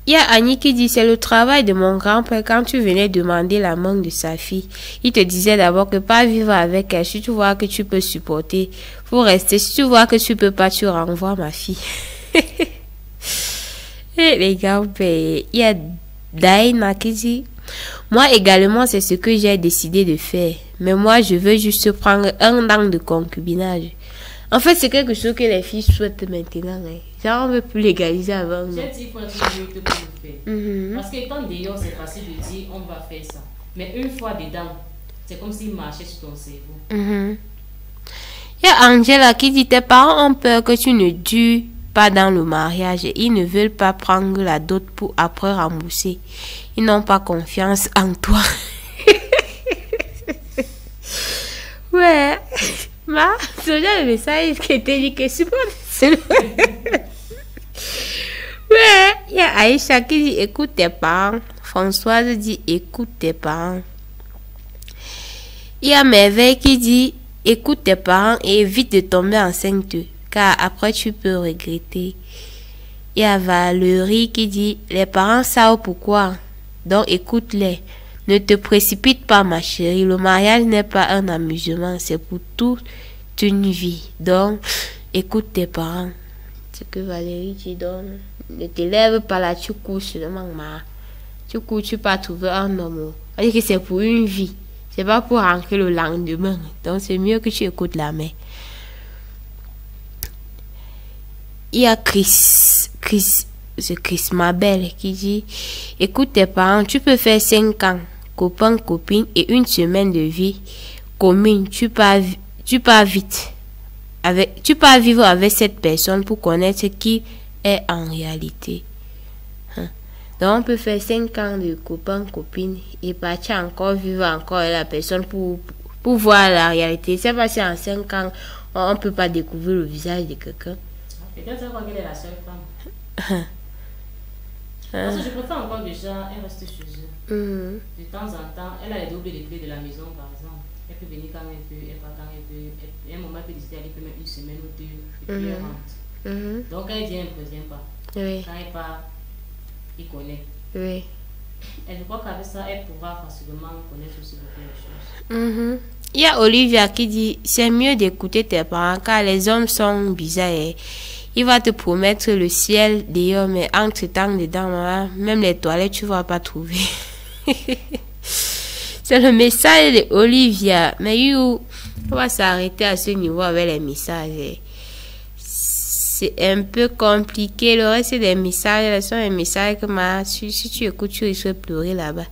[SPEAKER 1] Il y a Annie qui dit, c'est le travail de mon grand-père. Quand tu venais demander la main de sa fille, il te disait d'abord que pas vivre avec elle. Si tu vois que tu peux supporter, faut rester. Si tu vois que tu peux pas, tu renvoies ma fille. Et les grands-pères, il y a Daina qui dit, moi également, c'est ce que j'ai décidé de faire. Mais moi, je veux juste prendre 1 an de concubinage. En fait, c'est quelque chose que les filles souhaitent maintenant. Genre, on ne veut plus légaliser avant.
[SPEAKER 2] J'ai dit qu'il faut être vérité pour le faire. Parce qu'étant dehors, c'est facile de dire on va faire ça. Mais une fois dedans, c'est comme s'il marchait sur ton cerveau.
[SPEAKER 1] Il y a Angela qui dit, tes parents ont peur que tu ne dures pas dans le mariage. Ils ne veulent pas prendre la dot pour après rembourser. Ils n'ont pas confiance en toi. Ouais. C'est déjà le message qui était dit que c'est pas ouais, il y a Aïcha qui dit écoute tes parents. Françoise dit écoute tes parents. Il y a Merveille qui dit écoute tes parents et évite de tomber enceinte car après tu peux regretter. Il y a Valérie qui dit les parents savent pourquoi, donc écoute-les. Ne te précipite pas, ma chérie. Le mariage n'est pas un amusement, c'est pour toute une vie. Donc, écoute tes parents. C'est que Valérie dit donc, ne te lève pas là, tu couches seulement. Tu couches, tu vas trouver un homme. C'est-à-dire que c'est pour une vie. C'est pas pour rentrer le lendemain. Donc, c'est mieux que tu écoutes la main. Il y a c'est Chris Mabel qui dit écoute tes parents, tu peux faire 5 ans copain copine et 1 semaine de vie commune. Tu pars vite avec, tu pars vivre avec cette personne pour connaître ce qui est en réalité. Donc on peut faire 5 ans de copain copine et partir encore vivre encore avec la personne pour voir la réalité. C'est parce qu'en 5 ans on peut pas découvrir le visage de quelqu'un.
[SPEAKER 2] Peut-être qu'elle est la seule femme. Parce que je préfère encore déjà, elle reste chez eux. De temps en temps, elle a les doubles de clés de la maison, par exemple. Elle peut venir quand elle peut, elle part quand elle peut. Et un moment, elle peut décider d'aller faire même 1 semaine ou 2, et puis elle rentre. Donc, quand elle vient, elle ne prévient pas.
[SPEAKER 1] Oui.
[SPEAKER 2] Quand elle part, il connaît.
[SPEAKER 1] Oui.
[SPEAKER 2] Et je crois qu'avec ça, elle pourra facilement connaître aussi beaucoup de choses.
[SPEAKER 1] Il y a Olivia qui dit c'est mieux d'écouter tes parents car les hommes sont bizarres. Il va te promettre le ciel d'ailleurs, mais entre-temps dedans, même les toilettes, tu ne vas pas trouver. C'est le message de Olivia. Mais on va s'arrêter à ce niveau avec les messages. C'est un peu compliqué. Le reste des messages, ce sont des messages que si tu écoutes, tu risques de pleurer là-bas.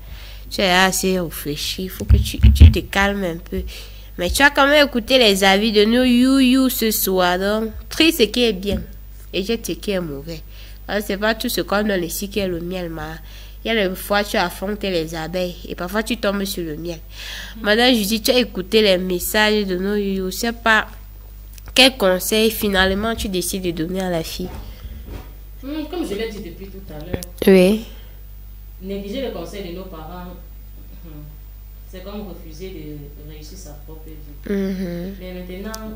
[SPEAKER 1] Tu es assez réfléchi. Il faut que tu te calmes un peu. Mais tu as quand même écouté les avis de nos you ce soir. Donc, trie ce qui est bien et jette ce qui est mauvais. C'est pas tout ce qu'on donne ici qui est le miel. Il y a des fois tu affrontes les abeilles et parfois tu tombes sur le miel. Maintenant, je dis, tu as écouté les messages de nos you. C'est pas quel conseil finalement tu décides de donner à la fille.
[SPEAKER 2] Comme je l'ai dit depuis tout à l'heure.
[SPEAKER 1] Oui.
[SPEAKER 2] Négliger les conseils de nos parents. C'est comme refuser de réussir sa propre vie. Mais maintenant,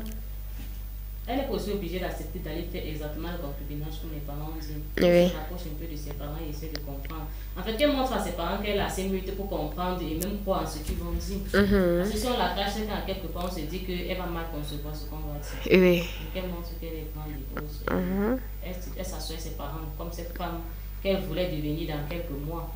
[SPEAKER 2] elle est aussi obligée d'accepter d'aller faire exactement le concubinage comme les parents disent. Elle s'approche un peu de ses parents et essaie de comprendre. En fait, elle montre à ses parents qu'elle est assez mûre pour comprendre et même croire en ce qu'ils vont dire. Parce que si on la cache, c'est qu'à quelque part, on se dit qu'elle va mal concevoir ce qu'on va dire.
[SPEAKER 1] Oui.
[SPEAKER 2] Donc, elle montre qu'elle est grande et grosse. Elle s'assoit ses parents comme cette femme qu'elle voulait devenir dans quelques mois.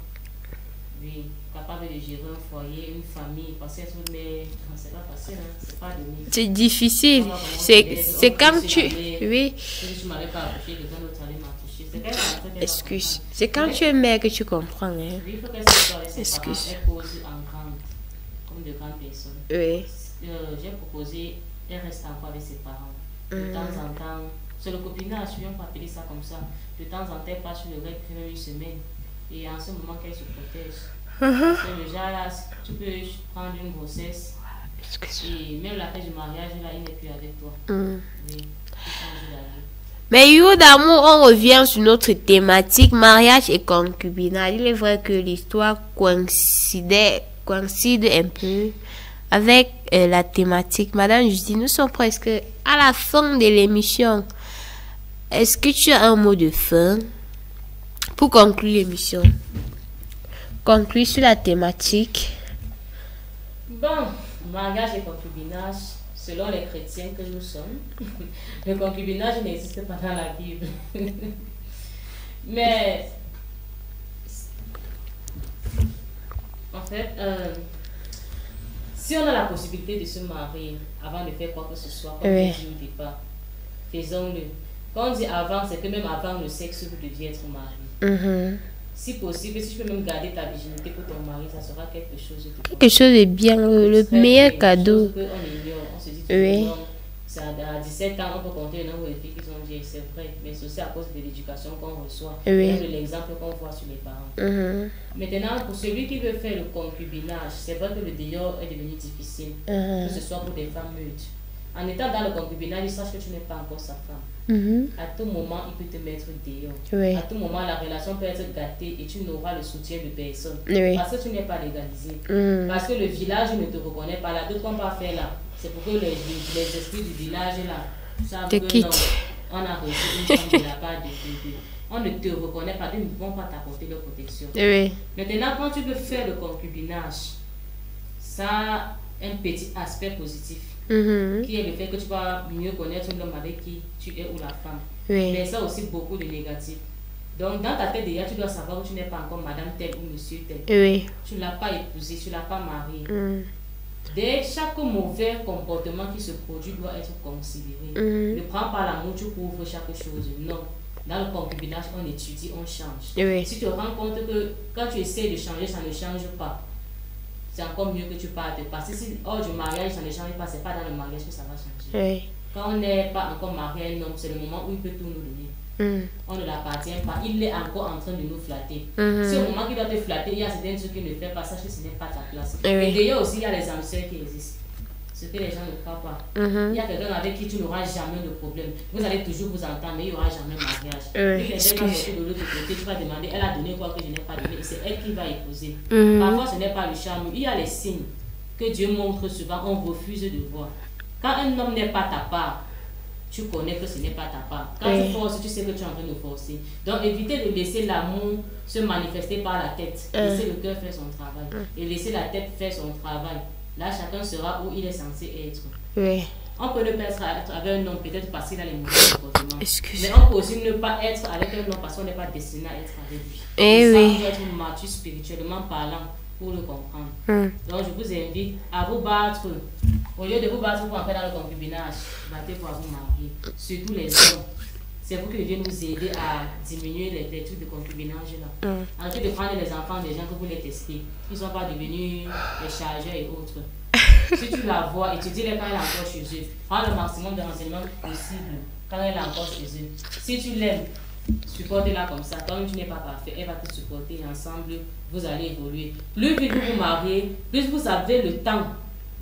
[SPEAKER 2] Oui, capable de gérer un foyer, une famille, parce qu'être mère, c'est pas facile, hein, c'est pas donné.
[SPEAKER 1] C'est difficile. C'est quand tu... Oui.
[SPEAKER 2] Si je m'avais pas accouché, quelqu'un d'autre allait m'accoucher. C'est qu'elle est en train
[SPEAKER 1] Excuse. C'est quand tu es mère que tu comprends. Hein.
[SPEAKER 2] Oui, il faut qu'elle se soit avec ses parents.
[SPEAKER 1] Excuse.
[SPEAKER 2] Elle cause en grande, comme de grandes personnes.
[SPEAKER 1] Oui.
[SPEAKER 2] J'ai proposé, elle reste encore avec ses parents. De temps en temps, c'est le copinage, on peut appeler ça comme ça. De temps en temps, elle passe sur le règle une semaine. Et en ce moment qu'elle se protège. Parce que déjà là, tu peux prendre une grossesse. Et même l'après du mariage, là, il n'est plus avec toi. Oui, il change la vie.
[SPEAKER 1] Mais You d'amour, on revient sur notre thématique mariage et concubinage. Il est vrai que l'histoire coïncide un peu avec la thématique. Madame Justine, nous sommes presque à la fin de l'émission. Est-ce que tu as un mot de fin pour conclure l'émission? Conclure sur la thématique.
[SPEAKER 2] Bon, mariage et concubinage, selon les chrétiens que nous sommes, le concubinage n'existe pas dans la Bible. Mais, en fait, si on a la possibilité de se marier avant de faire quoi que ce soit, comme on dit au départ, faisons-le. Quand on dit avant, c'est que même avant le sexe, vous deviez être marié. Si possible, si tu peux même garder ta virginité pour ton mari, ça sera quelque chose de bon.
[SPEAKER 1] Quelque chose de bien, le meilleur cadeau.
[SPEAKER 2] On ignore, on se dit toujours, c'est à 17 ans, on peut compter le nombre de filles qui sont vieilles, c'est vrai, mais c'est aussi à cause de l'éducation qu'on reçoit, et de l'exemple qu'on voit sur les parents. Maintenant, pour celui qui veut faire le concubinage, c'est vrai que le dehors est devenu difficile, que ce soit pour des femmes meutes. En étant dans le concubinage, il sache que tu n'es pas encore sa femme. À tout moment, il peut te mettre dehors. À tout moment, la relation peut être gâtée et tu n'auras le soutien de personne. Parce que tu n'es pas légalisé. Parce que le village ne te reconnaît pas. Là, d'autres qu'on va faire là, c'est pour que les esprits du village là savent que non, on a reçu une femme de la part de on ne te reconnaît pas, ils ne vont pas t'apporter leur protection. Maintenant, quand tu veux faire le concubinage, ça a un petit aspect positif. Qui est le fait que tu vas mieux connaître l'homme avec qui tu es ou la femme. Mais ça aussi beaucoup de négatifs. Donc dans ta tête déjà, tu dois savoir que tu n'es pas encore madame telle ou monsieur tel. Tu ne l'as pas épousé, tu ne l'as pas marié. Dès chaque mauvais comportement qui se produit doit être considéré. Ne prends pas l'amour, tu couvres chaque chose. Non. Dans le concubinage, on étudie, on change. Si tu te rends compte que quand tu essaies de changer, ça ne change pas, c'est encore mieux que tu partes. Parce que si hors du mariage, ça ne change pas, c'est pas dans le mariage que ça va changer. Quand on n'est pas encore marié à un homme, c'est le moment où il peut tout nous donner. On ne l'appartient pas, il est encore en train de nous flatter. Si au moment qu'il doit te flatter, il y a certains trucs qu'il ne fait pas, sache que ce n'est pas ta place. Et d'ailleurs aussi, il y a les âmes sœurs qui existent. Ce que les gens ne croient pas. Il y a quelqu'un avec qui tu n'auras jamais de problème. Vous allez toujours vous entendre, mais il n'y aura jamais de mariage. Puis quelqu'un va sortir de l'autre côté, tu vas demander, elle a donné quoi que je n'ai pas donné. C'est elle qui va épouser. Parfois, ce n'est pas le charme. Il y a les signes que Dieu montre souvent, on refuse de voir. Quand un homme n'est pas ta part, tu connais que ce n'est pas ta part. Quand tu forces, tu sais que tu es en train de forcer. Donc, évitez de laisser l'amour se manifester par la tête. Laissez le cœur faire son travail. Et laissez la tête faire son travail. Là, chacun sera où il est censé être. On peut ne pas être avec un homme peut-être parce qu'il a les mauvais comportements. Mais on peut aussi ne pas être avec un homme parce qu'on n'est pas destiné à être avec lui. Et ça, on doit être mature spirituellement parlant pour le comprendre. Donc, je vous invite à vous battre. Au lieu de vous battre pour entrer dans le concubinage, battez-vous à vous marier. Surtout les hommes. C'est vous qui devez nous aider à diminuer les trucs de concubinage là. Arrêtez de prendre les enfants des gens que vous les testez. Ils ne sont pas devenus les chargeurs et autres. Si tu la vois, étudie-les quand elle est encore chez eux. Prends le maximum de renseignements possible quand elle est encore chez eux. Si tu l'aimes, supportez-la comme ça. Quand tu n'es pas parfait, elle va te supporter et ensemble, vous allez évoluer. Plus vite vous vous mariez, plus vous avez le temps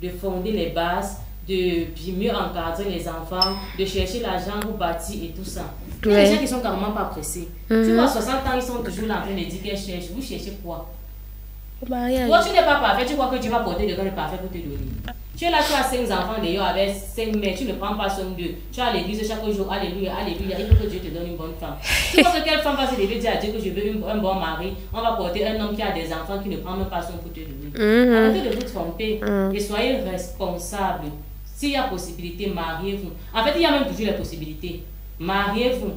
[SPEAKER 2] de fonder les bases, de mieux encadrer les enfants, de chercher l'argent pour bâtir et tout ça. Il y a des gens qui sont carrément pas pressés. Tu vois, 60 ans, ils sont toujours là en train de dire qu'elles cherchent. Vous cherchez quoi? Toi, tu n'es pas parfait, tu crois que tu vas porter quelqu'un de parfait pour te donner. Tu es là, tu as 5 enfants d'ailleurs avec 5 mères, tu ne prends pas soin d'eux. Tu es à l'église chaque jour, alléluia, alléluia, il faut que Dieu te donne une bonne femme. Tu crois que quelle femme va se lever dire à Dieu que je veux un bon mari, on va porter un homme qui a des enfants qui ne prend même pas soin pour te donner. Arrêtez de vous tromper et soyez responsables. S'il y a possibilité, mariez-vous. En fait, il y a même toujours les possibilités. Mariez-vous.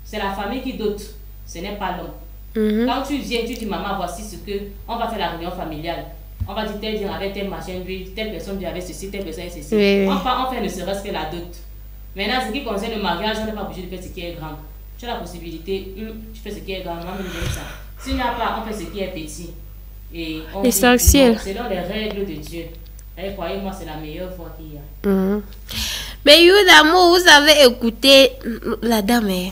[SPEAKER 2] C'est la famille qui dote, ce n'est pas l'homme. Quand tu viens, tu dis maman, voici ce que on va faire la réunion familiale. On va dire tel dire avec tel machin, telle personne vient avec ceci, telle personne avec ceci.
[SPEAKER 1] Oui.
[SPEAKER 2] On fait ne serait-ce que la dot. Maintenant, ce qui concerne le mariage, on n'est pas obligé de faire ce qui est grand. Tu as la possibilité, tu fais ce qui est grand, moi, j'aime ça. S'il n'y a pas, on fait ce qui est petit. Et on
[SPEAKER 1] L'essentiel.
[SPEAKER 2] Selon les règles de Dieu. Et croyez-moi, c'est la meilleure foi qu'il y a.
[SPEAKER 1] Mais you d'amour, vous avez écouté la dame.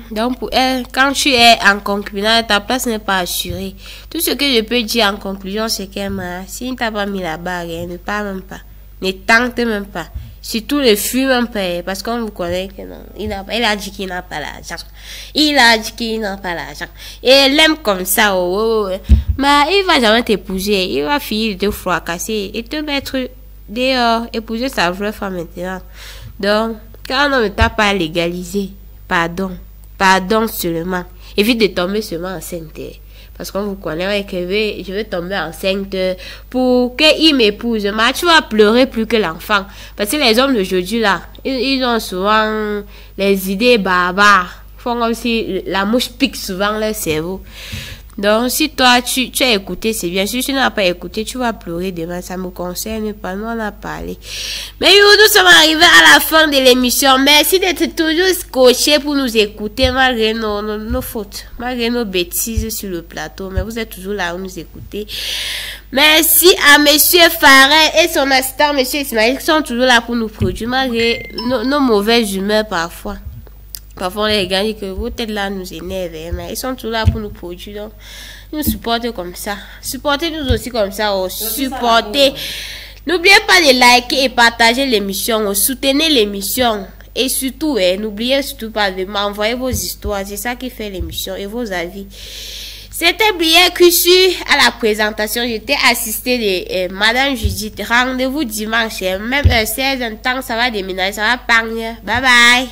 [SPEAKER 1] Donc pour elle, quand tu es en concubinage, ta place n'est pas assurée. Tout ce que je peux dire en conclusion, c'est qu'elle m'a, s'il ne t'a pas mis la barre, ne parle même pas. Ne tente même pas. Surtout ne fuit même pas. Parce qu'on vous connaît que non. Il a dit qu'il n'a pas l'argent. Il a dit qu'il n'a pas l'argent. Et elle aime comme ça. Mais il va jamais t'épouser. Il va finir de te fracasser et te mettre dehors. Épouser sa vraie femme maintenant. Donc, quand on ne t'a pas légalisé, pardon. Pardon seulement. Évite de tomber seulement enceinte. Parce qu'on vous connaît, que je vais tomber enceinte pour qu'il m'épouse. Mais tu vas pleurer plus que l'enfant. Parce que les hommes d'aujourd'hui, là, ils ont souvent les idées barbares. Ils font comme si la mouche pique souvent leur cerveau. Donc, si toi, tu as écouté, c'est bien. Si tu n'as pas écouté, tu vas pleurer demain. Ça me concerne pas. Nous, on a parlé. Mais nous sommes arrivés à la fin de l'émission. Merci d'être toujours scotché pour nous écouter, malgré nos fautes, malgré nos bêtises sur le plateau. Mais vous êtes toujours là où nous écouter. Merci à Monsieur Farel et son assistant, Monsieur Ismaël, qui sont toujours là pour nous produire, malgré nos mauvaises humeurs parfois. Parfois, les gars disent que vos têtes là nous énervent, mais ils sont tous là pour nous produire. Donc, nous supportez comme ça. Supportez-nous aussi comme ça. Supportez. N'oubliez pas de liker et partager l'émission. Soutenez l'émission. Et surtout, n'oubliez surtout pas de m'envoyer vos histoires. C'est ça qui fait l'émission et vos avis. C'était Brielle Cussu à la présentation. J'étais assistée de Madame Judith. Rendez-vous dimanche. Même 16 temps, ça va déménager. Ça va parler. Bye bye.